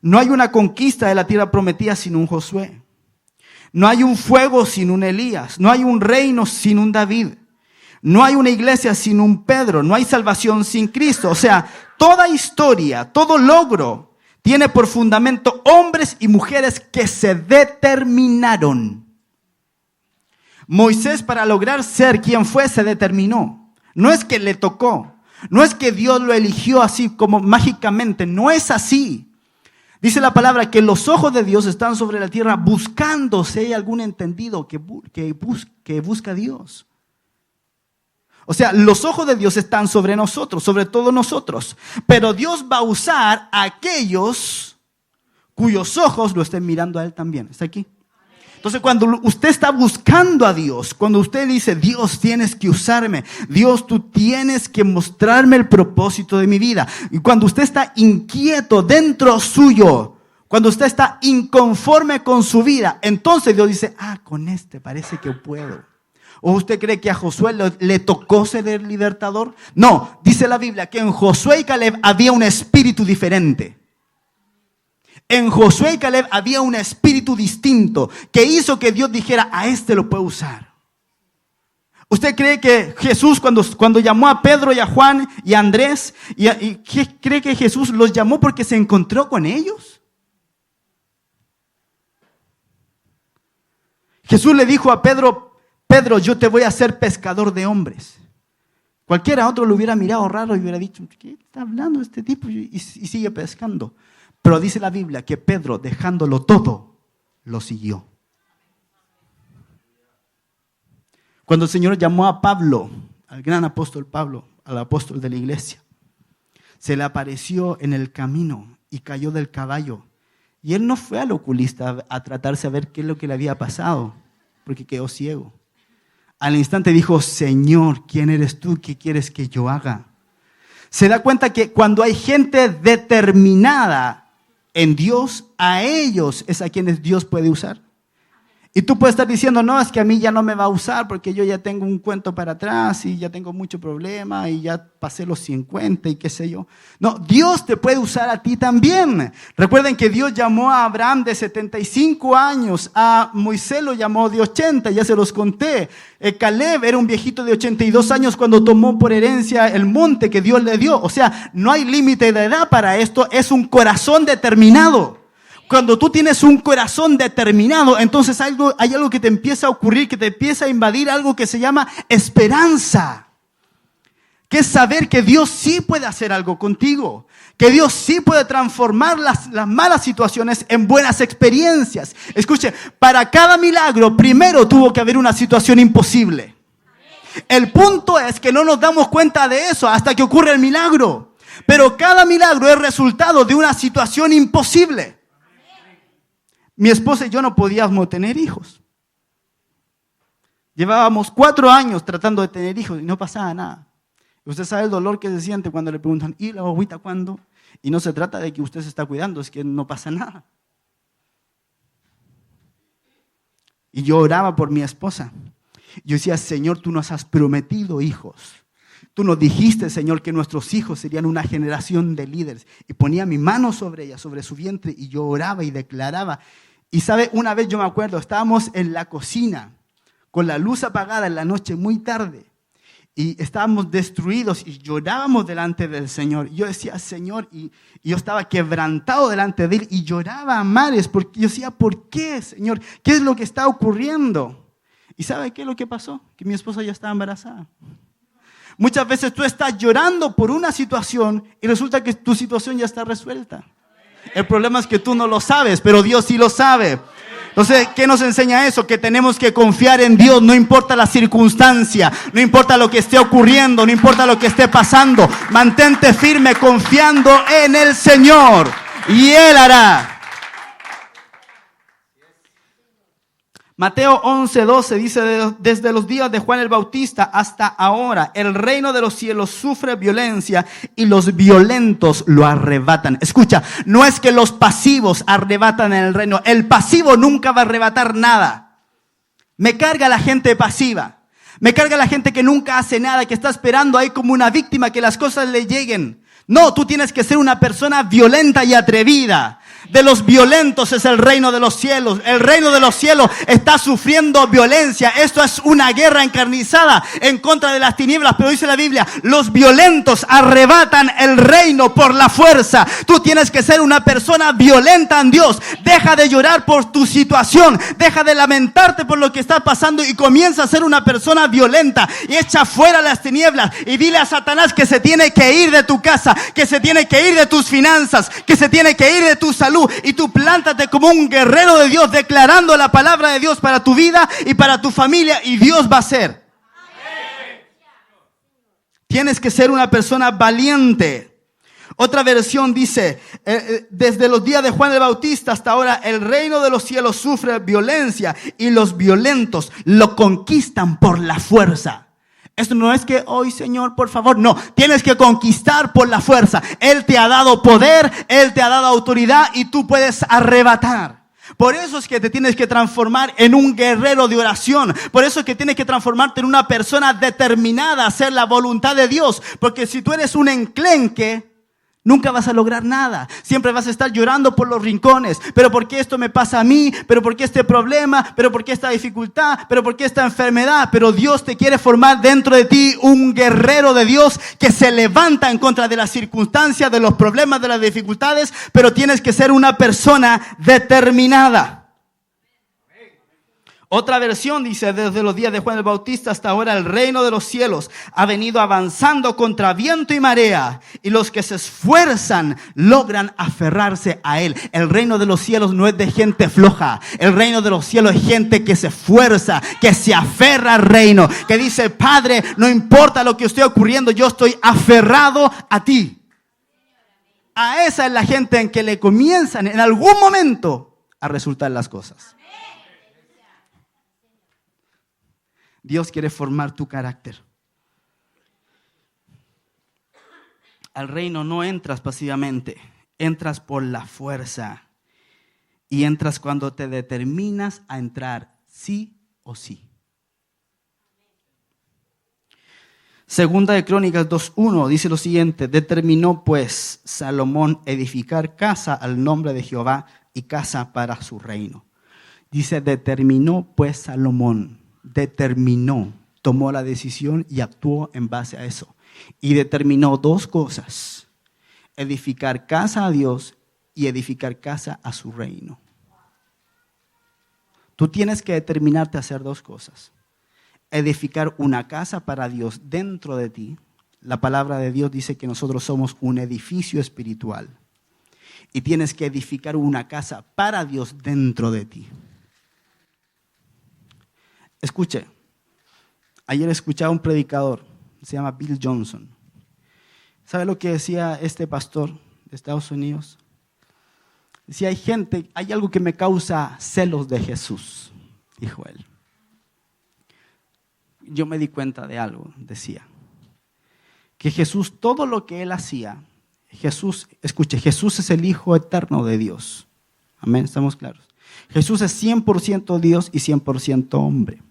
No hay una conquista de la tierra prometida sin un Josué. No hay un fuego sin un Elías. No hay un reino sin un David. No hay una iglesia sin un Pedro. No hay salvación sin Cristo. O sea, toda historia, todo logro tiene por fundamento hombres y mujeres que se determinaron. Moisés, para lograr ser quien fue, se determinó. No es que le tocó, no es que Dios lo eligió así como mágicamente, no es así. Dice la palabra que los ojos de Dios están sobre la tierra buscando si hay algún entendido que busca a Dios. O sea, los ojos de Dios están sobre nosotros, sobre todos nosotros. Pero Dios va a usar a aquellos cuyos ojos lo estén mirando a Él también. ¿Está aquí? Entonces, cuando usted está buscando a Dios, cuando usted dice, Dios, tienes que usarme, Dios, tú tienes que mostrarme el propósito de mi vida. Y cuando usted está inquieto dentro suyo, cuando usted está inconforme con su vida, entonces Dios dice, con este parece que puedo. ¿O usted cree que a Josué le tocó ser el libertador? No, dice la Biblia que en Josué y Caleb había un espíritu diferente. En Josué y Caleb había un espíritu distinto que hizo que Dios dijera, a este lo puedo usar. ¿Usted cree que Jesús cuando llamó a Pedro y a Juan y a Andrés, cree que Jesús los llamó porque se encontró con ellos? Jesús le dijo a Pedro, yo te voy a hacer pescador de hombres. Cualquiera otro lo hubiera mirado raro y hubiera dicho, ¿qué está hablando este tipo? Y sigue pescando. Pero dice la Biblia que Pedro, dejándolo todo, lo siguió. Cuando el Señor llamó a Pablo, al gran apóstol Pablo, al apóstol de la iglesia, se le apareció en el camino y cayó del caballo. Y él no fue al oculista a tratarse a ver qué es lo que le había pasado, porque quedó ciego. Al instante dijo, Señor, ¿quién eres tú? ¿Qué quieres que yo haga? Se da cuenta que cuando hay gente determinada en Dios, a ellos es a quienes Dios puede usar. Y tú puedes estar diciendo, no, es que a mí ya no me va a usar porque yo ya tengo un cuento para atrás y ya tengo mucho problema y ya pasé los 50 y qué sé yo. No, Dios te puede usar a ti también. Recuerden que Dios llamó a Abraham de 75 años, a Moisés lo llamó de 80, ya se los conté. Caleb era un viejito de 82 años cuando tomó por herencia el monte que Dios le dio. O sea, no hay límite de edad para esto, es un corazón determinado. Cuando tú tienes un corazón determinado, entonces hay algo que te empieza a ocurrir, que te empieza a invadir algo que se llama esperanza. Que es saber que Dios sí puede hacer algo contigo. Que Dios sí puede transformar las malas situaciones en buenas experiencias. Escuche, para cada milagro primero tuvo que haber una situación imposible. El punto es que no nos damos cuenta de eso hasta que ocurre el milagro. Pero cada milagro es resultado de una situación imposible. Mi esposa y yo no podíamos tener hijos. Llevábamos 4 años tratando de tener hijos y no pasaba nada. Usted sabe el dolor que se siente cuando le preguntan, ¿y la guaguita cuándo? Y no se trata de que usted se está cuidando, es que no pasa nada. Y yo oraba por mi esposa. Yo decía, Señor, tú nos has prometido hijos. Tú nos dijiste, Señor, que nuestros hijos serían una generación de líderes. Y ponía mi mano sobre ella, sobre su vientre, y yo oraba y declaraba. Y sabe, una vez yo me acuerdo, estábamos en la cocina, con la luz apagada en la noche, muy tarde. Y estábamos destruidos y llorábamos delante del Señor. Yo decía, Señor, y yo estaba quebrantado delante de Él y lloraba a mares. Porque yo decía, ¿por qué, Señor? ¿Qué es lo que está ocurriendo? ¿Y sabe qué es lo que pasó? Que mi esposa ya estaba embarazada. Muchas veces tú estás llorando por una situación y resulta que tu situación ya está resuelta. El problema es que tú no lo sabes, pero Dios sí lo sabe. Entonces, ¿qué nos enseña eso? Que tenemos que confiar en Dios, no importa la circunstancia, no importa lo que esté ocurriendo, no importa lo que esté pasando. Mantente firme confiando en el Señor y Él hará. Mateo 11:12 dice, desde los días de Juan el Bautista hasta ahora, el reino de los cielos sufre violencia y los violentos lo arrebatan. Escucha, no es que los pasivos arrebatan en el reino. El pasivo nunca va a arrebatar nada. Me carga la gente pasiva. Me carga la gente que nunca hace nada, que está esperando ahí como una víctima que las cosas le lleguen. No, tú tienes que ser una persona violenta y atrevida. de los violentos es el reino de los cielos. El reino de los cielos está sufriendo violencia. Esto es una guerra encarnizada en contra de las tinieblas. Pero dice la Biblia, los violentos arrebatan el reino por la fuerza. Tú tienes que ser una persona violenta en Dios. Deja de llorar por tu situación. Deja de lamentarte por lo que está pasando y comienza a ser una persona violenta. Y echa fuera las tinieblas. Y dile a Satanás que se tiene que ir de tu casa, que se tiene que ir de tus finanzas, que se tiene que ir de tu salud, y tú plántate como un guerrero de Dios, declarando la palabra de Dios para tu vida y para tu familia, y Dios va a hacer. Tienes que ser una persona valiente. Otra versión dice, desde los días de Juan el Bautista hasta ahora, el reino de los cielos sufre violencia y los violentos lo conquistan por la fuerza. Esto no es que hoy, Señor, por favor, no. Tienes que conquistar por la fuerza. Él te ha dado poder, Él te ha dado autoridad y tú puedes arrebatar. Por eso es que te tienes que transformar en un guerrero de oración. Por eso es que tienes que transformarte en una persona determinada a hacer la voluntad de Dios. Porque si tú eres un enclenque, nunca vas a lograr nada. Siempre vas a estar llorando por los rincones. ¿Pero por qué esto me pasa a mí? ¿Pero por qué este problema? ¿Pero por qué esta dificultad? ¿Pero por qué esta enfermedad? Pero Dios te quiere formar dentro de ti un guerrero de Dios que se levanta en contra de las circunstancias, de los problemas, de las dificultades. Pero tienes que ser una persona determinada. Otra versión dice, desde los días de Juan el Bautista hasta ahora, el reino de los cielos ha venido avanzando contra viento y marea, y los que se esfuerzan logran aferrarse a él. El reino de los cielos no es de gente floja. El reino de los cielos es gente que se esfuerza, que se aferra al reino, que dice, Padre, no importa lo que esté ocurriendo, yo estoy aferrado a ti. A esa es la gente en que le comienzan en algún momento a resultar las cosas. Dios quiere formar tu carácter. Al reino no entras pasivamente, entras por la fuerza. Y entras cuando te determinas a entrar, sí o sí. Segunda de Crónicas 2:1 dice lo siguiente: determinó pues Salomón edificar casa al nombre de Jehová y casa para su reino. Dice, determinó pues Salomón. Determinó, tomó la decisión y actuó en base a eso. Y determinó dos cosas: edificar casa a Dios y edificar casa a su reino. Tú tienes que determinarte a hacer dos cosas: edificar una casa para Dios dentro de ti. La palabra de Dios dice que nosotros somos un edificio espiritual. Y tienes que edificar una casa para Dios dentro de ti. Escuche, ayer escuchaba a un predicador, se llama Bill Johnson. ¿Sabe lo que decía este pastor de Estados Unidos? Decía, hay algo que me causa celos de Jesús, dijo él. Yo me di cuenta de algo, decía, que Jesús, todo lo que él hacía, Jesús es el Hijo eterno de Dios. Amén, ¿estamos claros? Jesús es 100% Dios y 100% hombre.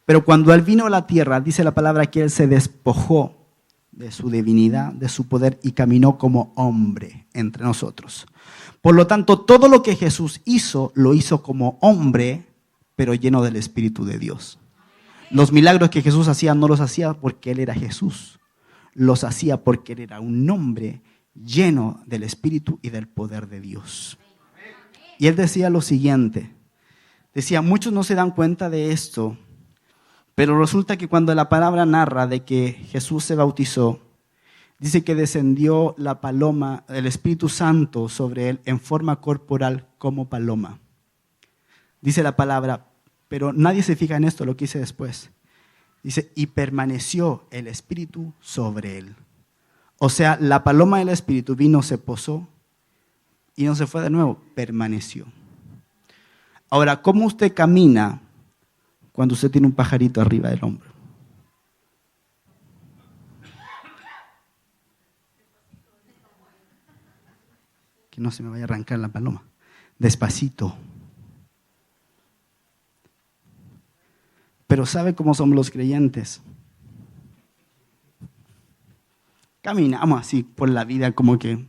Pero cuando Él vino a la tierra, dice la palabra que Él se despojó de su divinidad, de su poder, y caminó como hombre entre nosotros. Por lo tanto, todo lo que Jesús hizo, lo hizo como hombre, pero lleno del Espíritu de Dios. Los milagros que Jesús hacía no los hacía porque Él era Jesús. Los hacía porque Él era un hombre lleno del Espíritu y del poder de Dios. Y Él decía lo siguiente. Decía, muchos no se dan cuenta de esto, pero resulta que cuando la palabra narra de que Jesús se bautizó, dice que descendió la paloma, el Espíritu Santo sobre Él en forma corporal como paloma. Dice la palabra, pero nadie se fija en esto, lo que dice después. Dice, y permaneció el Espíritu sobre Él. O sea, la paloma del Espíritu vino, se posó y no se fue de nuevo, permaneció. Ahora, ¿cómo usted camina cuando usted tiene un pajarito arriba del hombro? Que no se me vaya a arrancar la paloma. Despacito. Pero ¿sabe cómo somos los creyentes? Caminamos así por la vida como que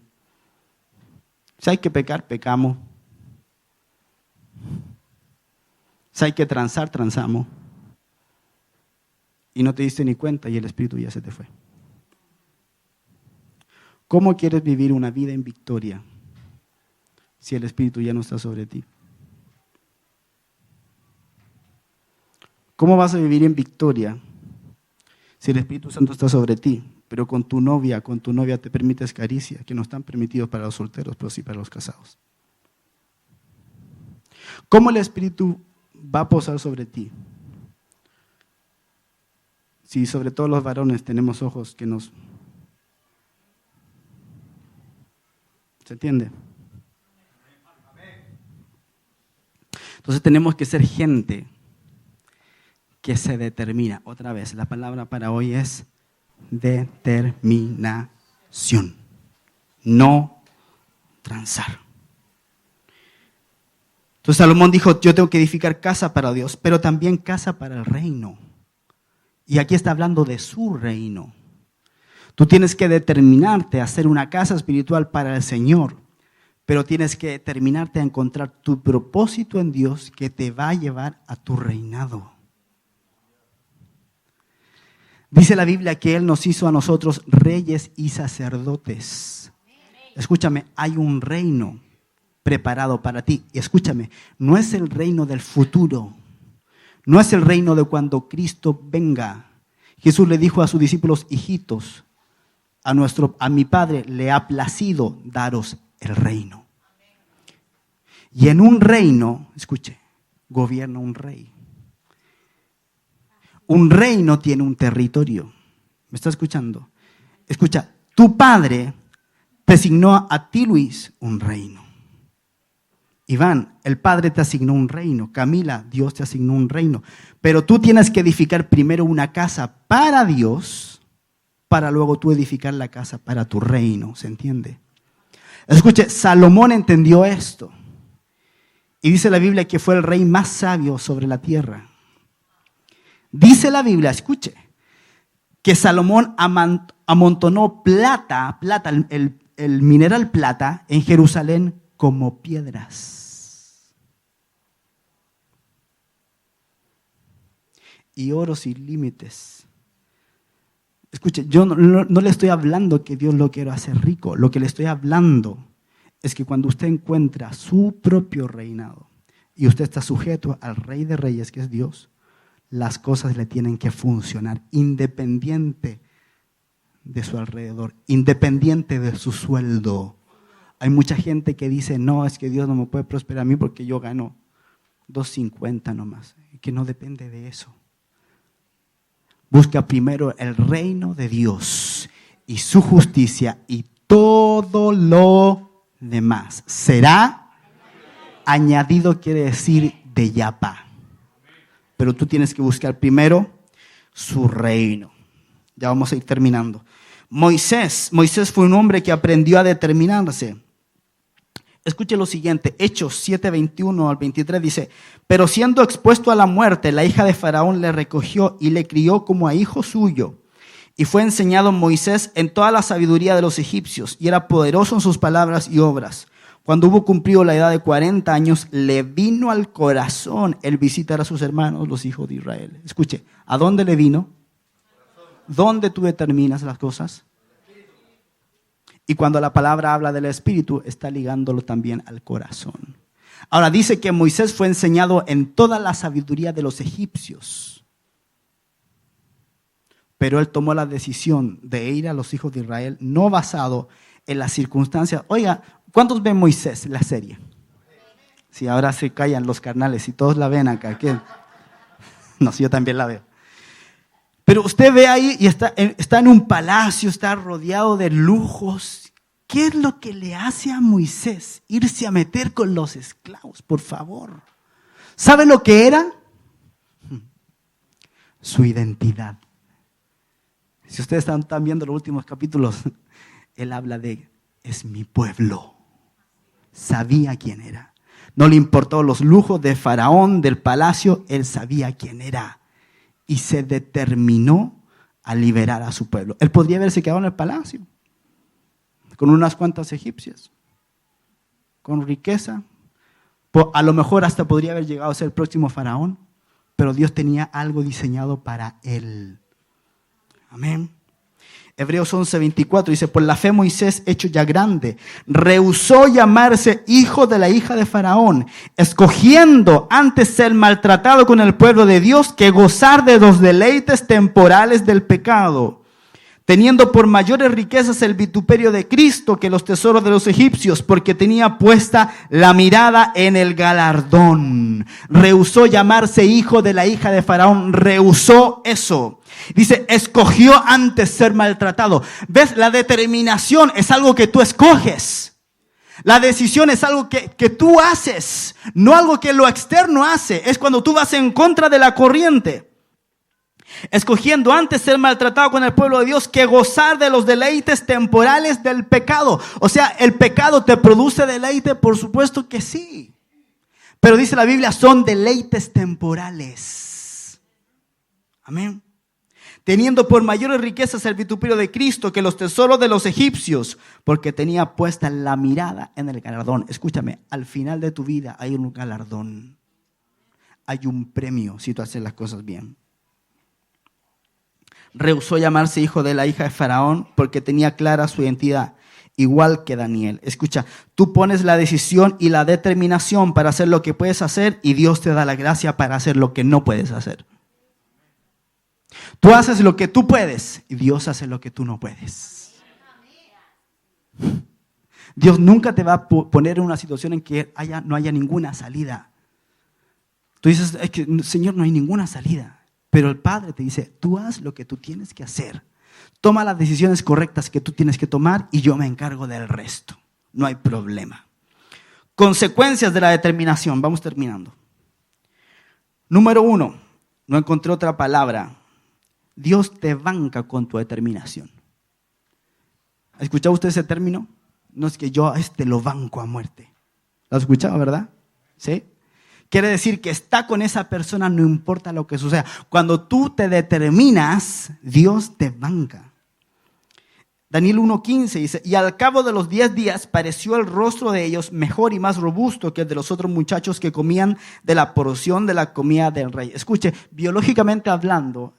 Si hay que pecar, pecamos. Si hay que transar, transamos. Y no te diste ni cuenta y el Espíritu ya se te fue. ¿Cómo quieres vivir una vida en victoria si el Espíritu ya no está sobre ti? ¿Cómo vas a vivir en victoria si el Espíritu Santo está sobre ti, pero con tu novia te permites caricias que no están permitidos para los solteros, pero sí para los casados? ¿Cómo el Espíritu va a posar sobre ti? Si sobre todo los varones tenemos ojos que nos... ¿Se entiende? Entonces tenemos que ser gente que se determina. Otra vez, la palabra para hoy es determinación. No transar. Entonces Salomón dijo, yo tengo que edificar casa para Dios, pero también casa para el reino. Y aquí está hablando de su reino. Tú tienes que determinarte a hacer una casa espiritual para el Señor, pero tienes que determinarte a encontrar tu propósito en Dios que te va a llevar a tu reinado. Dice la Biblia que Él nos hizo a nosotros reyes y sacerdotes. Escúchame, hay un reino preparado para ti. Y escúchame, no es el reino del futuro, no es el reino de cuando Cristo venga. Jesús le dijo a sus discípulos, hijitos, a mi Padre le ha placido daros el reino. Y en un reino, escuche, gobierna un rey. Un reino tiene un territorio. ¿Me está escuchando? Escucha, tu Padre te asignó a ti, Luis, un reino. Iván, el Padre te asignó un reino. Camila, Dios te asignó un reino. Pero tú tienes que edificar primero una casa para Dios, para luego tú edificar la casa para tu reino. ¿Se entiende? Escuche, Salomón entendió esto. Y dice la Biblia que fue el rey más sabio sobre la tierra. Dice la Biblia, escuche, que Salomón amontonó plata, el mineral plata en Jerusalén como piedras. Y oro sin límites. Escuche, yo no le estoy hablando que Dios lo quiera hacer rico. Lo que le estoy hablando es que cuando usted encuentra su propio reinado y usted está sujeto al Rey de Reyes, que es Dios, las cosas le tienen que funcionar independiente de su alrededor, independiente de su sueldo. Hay mucha gente que dice, no, es que Dios no me puede prosperar a mí porque yo gano $2.50 nomás, que no depende de eso. Busca primero el reino de Dios y su justicia y todo lo demás será añadido, quiere decir de yapa. Pero tú tienes que buscar primero su reino. Ya vamos a ir terminando. Moisés fue un hombre que aprendió a determinarse. Escuche lo siguiente, Hechos 7:21 al 23 dice, pero siendo expuesto a la muerte, la hija de Faraón le recogió y le crió como a hijo suyo. Y fue enseñado Moisés en toda la sabiduría de los egipcios, y era poderoso en sus palabras y obras. Cuando hubo cumplido la edad de 40 años, le vino al corazón el visitar a sus hermanos, los hijos de Israel. Escuche, ¿a dónde le vino? ¿Dónde tú determinas las cosas? Y cuando la palabra habla del Espíritu, está ligándolo también al corazón. Ahora dice que Moisés fue enseñado en toda la sabiduría de los egipcios. Pero él tomó la decisión de ir a los hijos de Israel, no basado en las circunstancias. Oiga, ¿cuántos ven Moisés, la serie? Sí, ahora se callan los carnales y todos la ven acá. ¿Qué? No, sí, yo también la veo. Pero usted ve ahí y está en un palacio, está rodeado de lujos. ¿Qué es lo que le hace a Moisés irse a meter con los esclavos? Por favor. ¿Sabe lo que era? Su identidad. Si ustedes están viendo los últimos capítulos, él habla de, es mi pueblo. Sabía quién era. No le importó los lujos de Faraón, del palacio, él sabía quién era. Y se determinó a liberar a su pueblo. Él podría haberse quedado en el palacio con unas cuantas egipcias. con riqueza. A lo mejor hasta podría haber llegado a ser el próximo faraón, pero Dios tenía algo diseñado para él. Amén. Hebreos 11:24 dice, por la fe Moisés, hecho ya grande, rehusó llamarse hijo de la hija de Faraón, escogiendo antes ser maltratado con el pueblo de Dios que gozar de los deleites temporales del pecado, teniendo por mayores riquezas el vituperio de Cristo que los tesoros de los egipcios, porque tenía puesta la mirada en el galardón. Rehusó llamarse hijo de la hija de Faraón, rehusó eso. Dice, escogió antes ser maltratado. ¿Ves? La determinación es algo que tú escoges. La decisión es algo que tú haces, no algo que lo externo hace. Es cuando tú vas en contra de la corriente. Escogiendo antes ser maltratado con el pueblo de Dios que gozar de los deleites temporales del pecado. O sea, ¿el pecado te produce deleite? Por supuesto que sí. Pero dice la Biblia, son deleites temporales. Amén. Teniendo por mayores riquezas el vituperio de Cristo que los tesoros de los egipcios, porque tenía puesta la mirada en el galardón. Escúchame, al final de tu vida hay un galardón. Hay un premio si tú haces las cosas bien. Rehusó llamarse hijo de la hija de Faraón porque tenía clara su identidad, igual que Daniel. Escucha, tú pones la decisión y la determinación para hacer lo que puedes hacer y Dios te da la gracia para hacer lo que no puedes hacer. Tú haces lo que tú puedes y Dios hace lo que tú no puedes. Dios nunca te va a poner en una situación en que no haya ninguna salida. Tú dices, es que, Señor, no hay ninguna salida. Pero el Padre te dice, tú haz lo que tú tienes que hacer. Toma las decisiones correctas que tú tienes que tomar y yo me encargo del resto. No hay problema. Consecuencias de la determinación. Vamos terminando. Número 1. No encontré otra palabra. Dios te banca con tu determinación. ¿Ha escuchado usted ese término? No es que yo a lo banco a muerte. ¿Lo has escuchado, verdad? ¿Sí? Quiere decir que está con esa persona no importa lo que suceda. Cuando tú te determinas, Dios te banca. Daniel 1:15 dice, y al cabo de los 10 días pareció el rostro de ellos mejor y más robusto que el de los otros muchachos que comían de la porción de la comida del rey. Escuche, biológicamente hablando,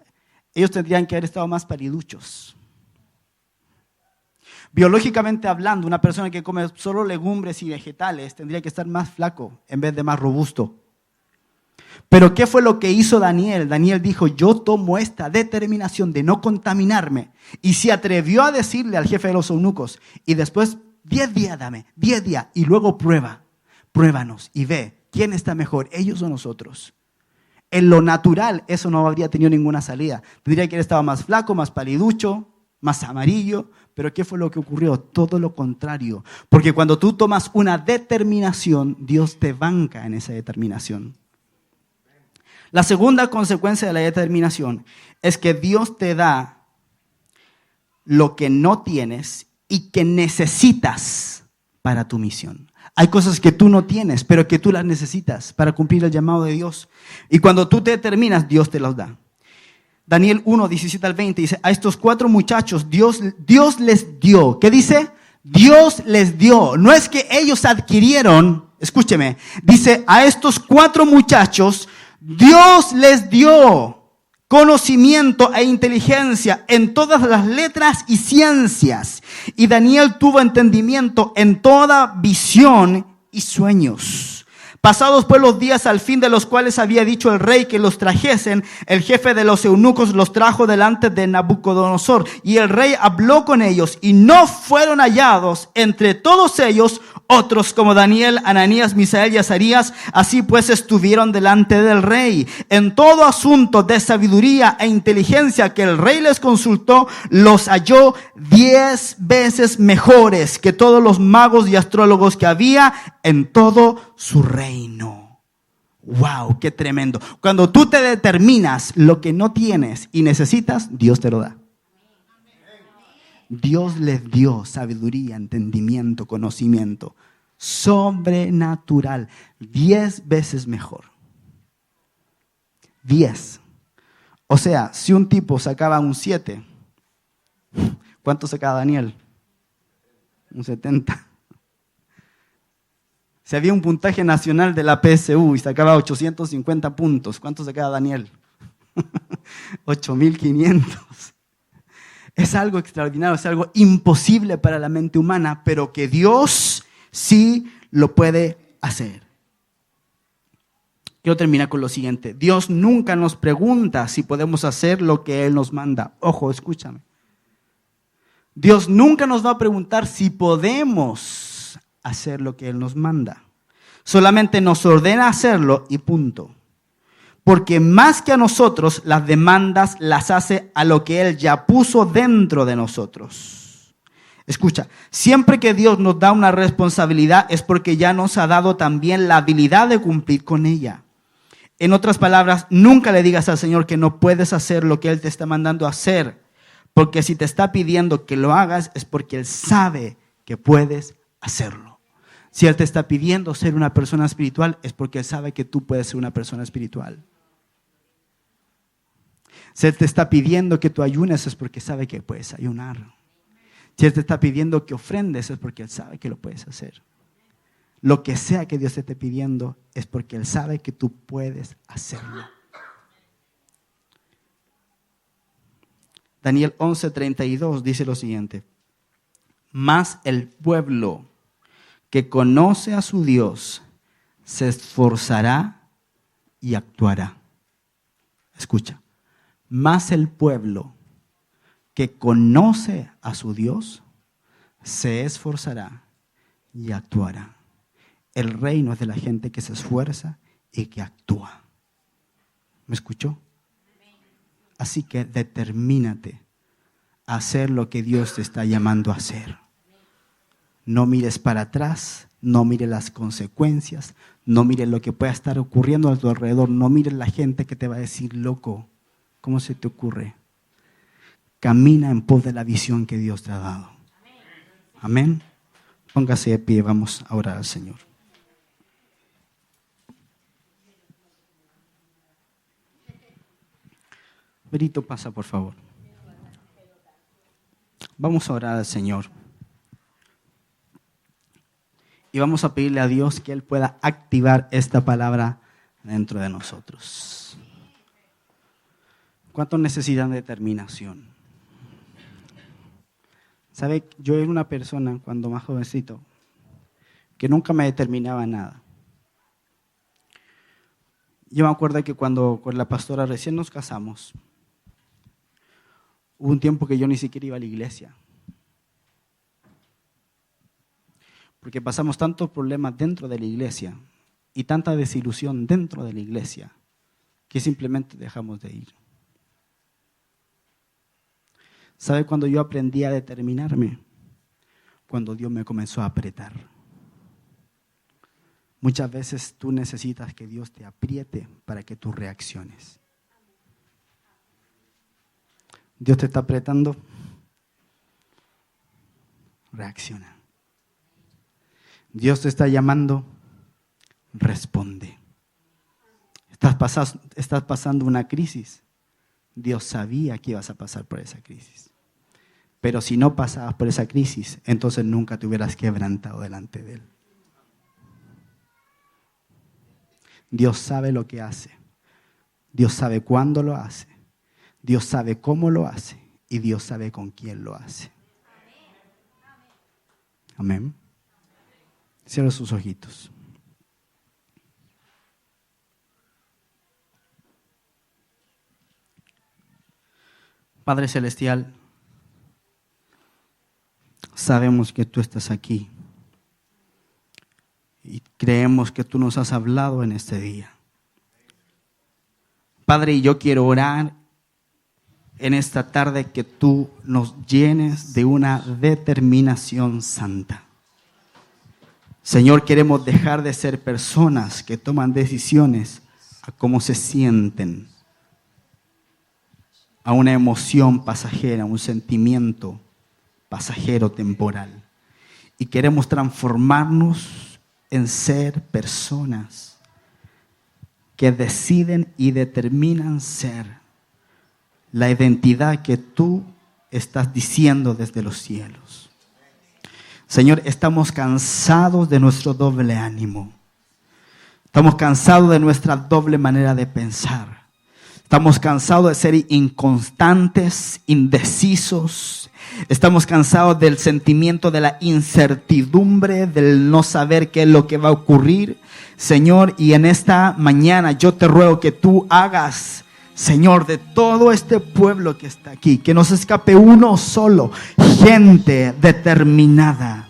ellos tendrían que haber estado más paliduchos. Biológicamente hablando, una persona que come solo legumbres y vegetales tendría que estar más flaco en vez de más robusto. Pero ¿qué fue lo que hizo Daniel? Daniel dijo, yo tomo esta determinación de no contaminarme. Y se atrevió a decirle al jefe de los eunucos, y después 10 días dame, 10 días, y luego pruébanos y ve quién está mejor, ellos o nosotros. En lo natural eso no habría tenido ninguna salida. Tendría que haber estado más flaco, más paliducho, más amarillo. Pero ¿qué fue lo que ocurrió? Todo lo contrario. Porque cuando tú tomas una determinación, Dios te banca en esa determinación. La segunda consecuencia de la determinación es que Dios te da lo que no tienes y que necesitas para tu misión. Hay cosas que tú no tienes, pero que tú las necesitas para cumplir el llamado de Dios. Y cuando tú te determinas, Dios te los da. Daniel 1, 17 al 20 dice, a estos 4 muchachos Dios les dio. ¿Qué dice? Dios les dio. No es que ellos adquirieron, escúcheme, dice, a estos 4 muchachos Dios les dio conocimiento e inteligencia en todas las letras y ciencias. Y Daniel tuvo entendimiento en toda visión y sueños. Pasados pues los días al fin de los cuales había dicho el rey que los trajesen, el jefe de los eunucos los trajo delante de Nabucodonosor. Y el rey habló con ellos y no fueron hallados entre todos ellos otros como Daniel, Ananías, Misael y Azarías. Así pues estuvieron delante del rey. En todo asunto de sabiduría e inteligencia que el rey les consultó, los halló 10 veces mejores que todos los magos y astrólogos que había en todo su reino. ¡Wow! ¡Qué tremendo! Cuando tú te determinas lo que no tienes y necesitas, Dios te lo da. Dios les dio sabiduría, entendimiento, conocimiento sobrenatural, 10 veces mejor. 10. O sea, si un tipo sacaba un 7, ¿cuánto sacaba Daniel? Un 70. Si había un puntaje nacional de la PSU y sacaba 850 puntos, ¿cuánto sacaba Daniel? 8.500. Es algo extraordinario, es algo imposible para la mente humana, pero que Dios sí lo puede hacer. Quiero terminar con lo siguiente. Dios nunca nos pregunta si podemos hacer lo que Él nos manda. Ojo, escúchame. Dios nunca nos va a preguntar si podemos hacer lo que Él nos manda. Solamente nos ordena hacerlo y punto. Porque más que a nosotros, las demandas las hace a lo que Él ya puso dentro de nosotros. Escucha, siempre que Dios nos da una responsabilidad es porque ya nos ha dado también la habilidad de cumplir con ella. En otras palabras, nunca le digas al Señor que no puedes hacer lo que Él te está mandando a hacer. Porque si te está pidiendo que lo hagas es porque Él sabe que puedes hacerlo. Si Él te está pidiendo ser una persona espiritual es porque Él sabe que tú puedes ser una persona espiritual. Si Él te está pidiendo que tú ayunes es porque sabe que puedes ayunar. Si Él te está pidiendo que ofrendes es porque Él sabe que lo puedes hacer. Lo que sea que Dios te esté pidiendo es porque Él sabe que tú puedes hacerlo. Daniel 11:32 dice lo siguiente: mas el pueblo que conoce a su Dios se esforzará y actuará. Escucha, mas el pueblo que conoce a su Dios se esforzará y actuará. El reino es de la gente que se esfuerza y que actúa. ¿Me escuchó? Así que determínate a hacer lo que Dios te está llamando a hacer. No mires para atrás, no mires las consecuencias, no mires lo que pueda estar ocurriendo a tu alrededor, no mires la gente que te va a decir, loco, ¿cómo se te ocurre? Camina en pos de la visión que Dios te ha dado. Amén. Póngase de pie, vamos a orar al Señor. Berito, pasa por favor. Vamos a orar al Señor. Y vamos a pedirle a Dios que Él pueda activar esta palabra dentro de nosotros. ¿Cuánto necesitan determinación? ¿Sabe? Yo era una persona cuando más jovencito que nunca me determinaba nada. Yo me acuerdo que cuando con la pastora recién nos casamos, hubo un tiempo que yo ni siquiera iba a la iglesia. Porque pasamos tantos problemas dentro de la iglesia y tanta desilusión dentro de la iglesia que simplemente dejamos de ir. ¿Sabe cuándo yo aprendí a determinarme? Cuando Dios me comenzó a apretar. Muchas veces tú necesitas que Dios te apriete para que tú reacciones. Dios te está apretando. Reacciona. Dios te está llamando. Responde. Estás pasando una crisis. Dios sabía que ibas a pasar por esa crisis. Pero si no pasabas por esa crisis, entonces nunca te hubieras quebrantado delante de Él. Dios sabe lo que hace. Dios sabe cuándo lo hace. Dios sabe cómo lo hace. Y Dios sabe con quién lo hace. Amén. Cierra sus ojitos. Padre Celestial, sabemos que tú estás aquí y creemos que tú nos has hablado en este día. Padre, yo quiero orar en esta tarde que tú nos llenes de una determinación santa. Señor, queremos dejar de ser personas que toman decisiones a cómo se sienten, a una emoción pasajera, un sentimiento pasajero, temporal. Y queremos transformarnos en ser personas que deciden y determinan ser la identidad que tú estás diciendo desde los cielos. Señor, estamos cansados de nuestro doble ánimo. Estamos cansados de nuestra doble manera de pensar. Estamos cansados de ser inconstantes, indecisos. Estamos cansados del sentimiento de la incertidumbre, del no saber qué es lo que va a ocurrir. Señor, y en esta mañana yo te ruego que tú hagas, Señor, de todo este pueblo que está aquí, que no se escape uno solo, gente determinada.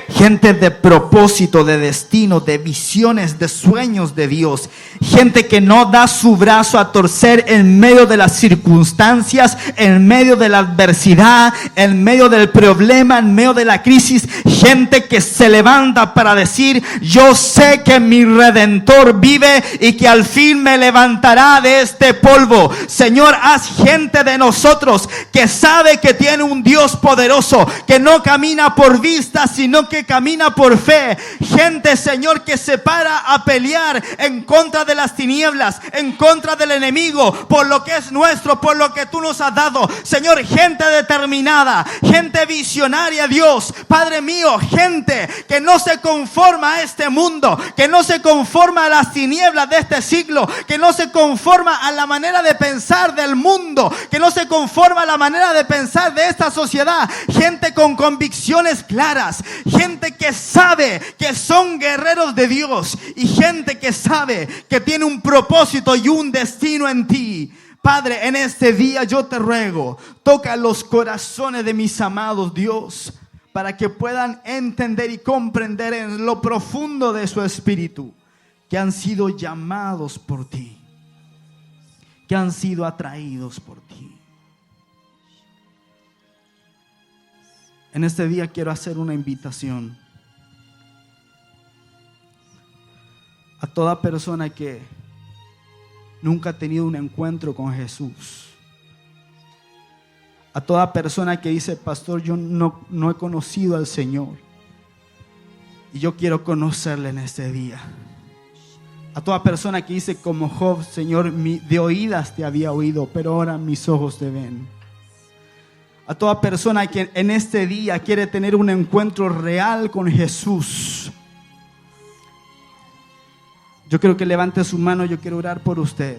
Gente de propósito, de destino, de visiones, de sueños de Dios. Gente que no da su brazo a torcer en medio de las circunstancias, en medio de la adversidad, en medio del problema, en medio de la crisis. Gente que se levanta para decir: yo sé que mi Redentor vive y que al fin me levantará de este polvo. Señor, haz gente de nosotros que sabe que tiene un Dios poderoso, que no camina por vista, sino que camina por fe. Gente, Señor, que se para a pelear en contra de las tinieblas, en contra del enemigo, por lo que es nuestro, por lo que tú nos has dado. Señor, gente determinada, gente visionaria, Dios, Padre mío, gente que no se conforma a este mundo, que no se conforma a las tinieblas de este siglo, que no se conforma a la manera de pensar del mundo, que no se conforma a la manera de pensar de esta sociedad. Gente con convicciones claras, gente que sabe que son guerreros de Dios y gente que sabe que tiene un propósito y un destino en ti. Padre, en este día yo te ruego, toca los corazones de mis amados, Dios, para que puedan entender y comprender en lo profundo de su espíritu que han sido llamados por ti, que han sido atraídos por ti. En este día quiero hacer una invitación a toda persona que nunca ha tenido un encuentro con Jesús. A toda persona que dice: pastor, yo no he conocido al Señor y yo quiero conocerle en este día. A toda persona que dice como Job: Señor, de oídas te había oído, pero ahora mis ojos te ven. A toda persona que en este día quiere tener un encuentro real con Jesús, yo quiero que levante su mano. Yo quiero orar por usted.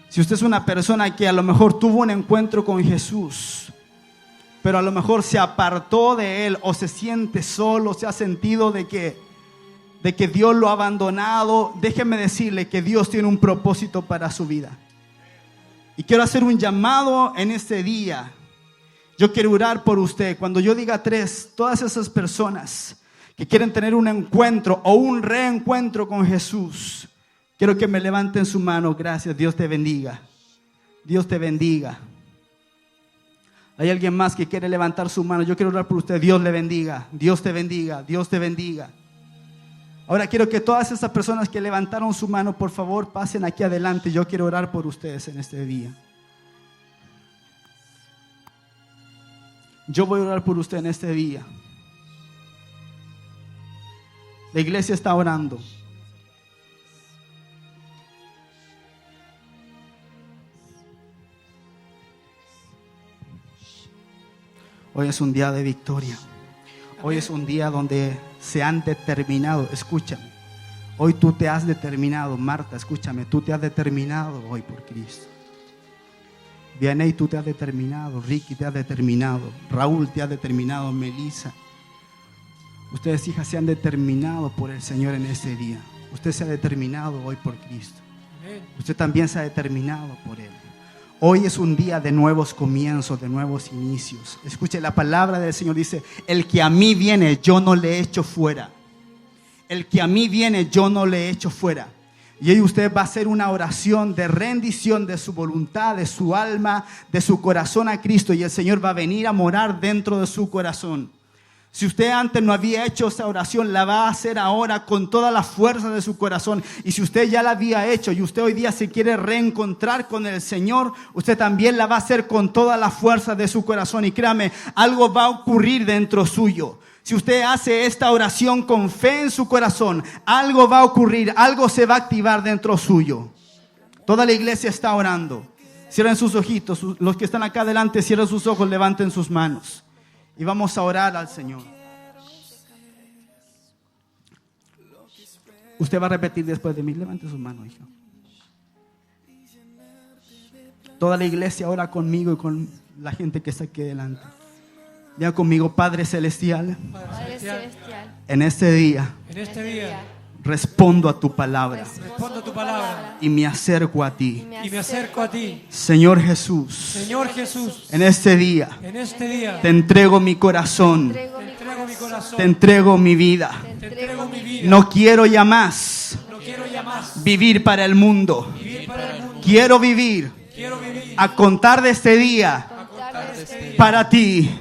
Si usted es una persona que a lo mejor tuvo un encuentro con Jesús, pero a lo mejor se apartó de Él, o se siente solo, se ha sentido de que Dios lo ha abandonado, déjeme decirle que Dios tiene un propósito para su vida. Y quiero hacer un llamado en este día. Yo quiero orar por usted. Cuando yo diga 3, todas esas personas que quieren tener un encuentro o un reencuentro con Jesús, quiero que me levanten su mano. Gracias, Dios te bendiga. Dios te bendiga. ¿Hay alguien más que quiere levantar su mano? Yo quiero orar por usted. Dios le bendiga. Dios te bendiga. Dios te bendiga. Ahora quiero que todas esas personas que levantaron su mano, por favor, pasen aquí adelante. Yo quiero orar por ustedes en este día. Yo voy a orar por usted en este día. La iglesia está orando. Hoy es un día de victoria. Hoy es un día donde se han determinado. Escúchame. Hoy tú te has determinado. Marta, escúchame. Tú te has determinado hoy por Cristo. Vianey, tú te has determinado. Ricky, te has determinado. Raúl, te has determinado. Melissa. Ustedes, hijas, se han determinado por el Señor en este día. Usted se ha determinado hoy por Cristo. Usted también se ha determinado por Él. Hoy es un día de nuevos comienzos, de nuevos inicios. Escuche, la palabra del Señor dice: el que a mí viene, yo no le echo fuera. El que a mí viene, yo no le echo fuera. Y hoy usted va a hacer una oración de rendición de su voluntad, de su alma, de su corazón a Cristo. Y el Señor va a venir a morar dentro de su corazón. Si usted antes no había hecho esa oración, la va a hacer ahora con toda la fuerza de su corazón. Y si usted ya la había hecho y usted hoy día se quiere reencontrar con el Señor, usted también la va a hacer con toda la fuerza de su corazón. Y créame, algo va a ocurrir dentro suyo. Si usted hace esta oración con fe en su corazón, algo va a ocurrir, algo se va a activar dentro suyo. Toda la iglesia está orando. Cierren sus ojitos. Los que están acá adelante, cierren sus ojos, levanten sus manos. Y vamos a orar al Señor. Usted va a repetir después de mí. Levante su mano, hijo. Toda la iglesia ora conmigo y con la gente que está aquí delante. Diga conmigo: Padre Celestial, Padre Celestial, en este día respondo a tu palabra y me acerco a ti. Señor Jesús, en este día te entrego mi corazón, te entrego mi vida. No quiero ya más vivir para el mundo. Quiero vivir a contar de este día para ti.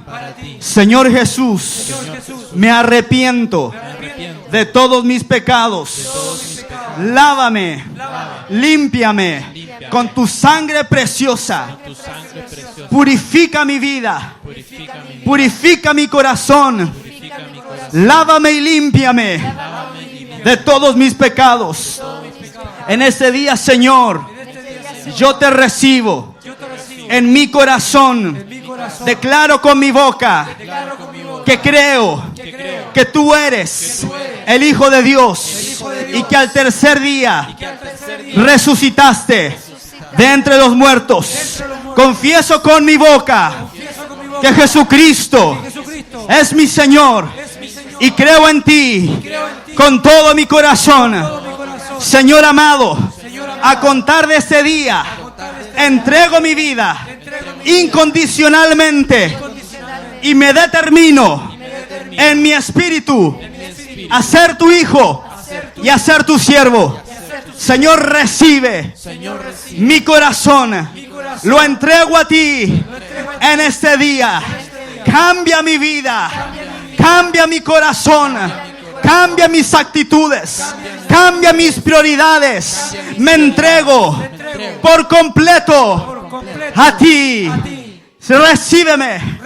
Señor Jesús, me arrepiento de todos mis pecados. Lávame, límpiame con tu sangre preciosa. Purifica mi vida, purifica mi corazón. Lávame y límpiame de todos mis pecados. En este día, Señor, yo te recibo en mi corazón. Declaro con mi boca que creo que tú eres el Hijo de Dios y que al tercer día resucitaste de entre los muertos. Confieso con mi boca que Jesucristo es mi Señor y creo en ti con todo mi corazón. Señor amado, a contar de este día entrego mi vida incondicionalmente y me determino en mi espíritu a ser tu hijo y a ser tu siervo. Señor, recibe mi corazón, lo entrego a ti en este día. Cambia mi vida, cambia mi corazón, cambia mis actitudes, cambia mis prioridades. Me entrego por completo a ti. Recíbeme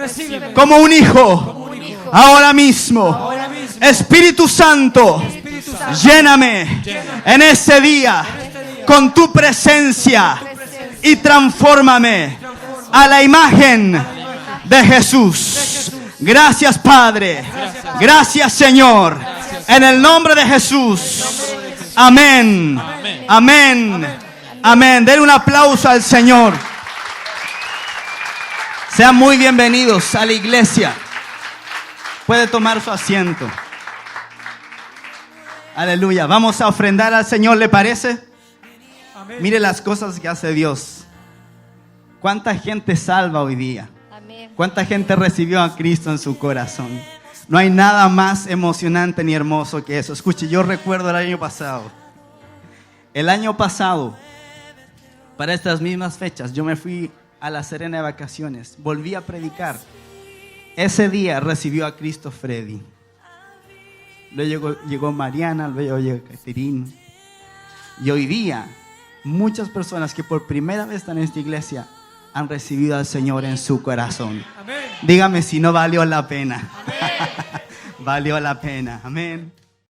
como un hijo ahora mismo. Espíritu Santo, lléname en ese día con tu presencia y transfórmame a la imagen de Jesús. Gracias, Padre. Gracias, Señor. En el nombre de Jesús. Amén. Amén. Amén. Den un aplauso al Señor. Sean muy bienvenidos a la iglesia. Puede tomar su asiento. Aleluya. Vamos a ofrendar al Señor, ¿le parece? Amén. Mire las cosas que hace Dios. ¿Cuánta gente salva hoy día? Amén. ¿Cuánta gente recibió a Cristo en su corazón? No hay nada más emocionante ni hermoso que eso. Escuche, yo recuerdo el año pasado. El año pasado, para estas mismas fechas, yo me fui a La Serena de vacaciones. Volví a predicar. Ese día recibió a Cristo Freddy. Luego llegó Mariana, luego llegó Caterina. Y hoy día, muchas personas que por primera vez están en esta iglesia han recibido al Señor en su corazón. Amén. Dígame si no valió la pena. Valió la pena. Amén.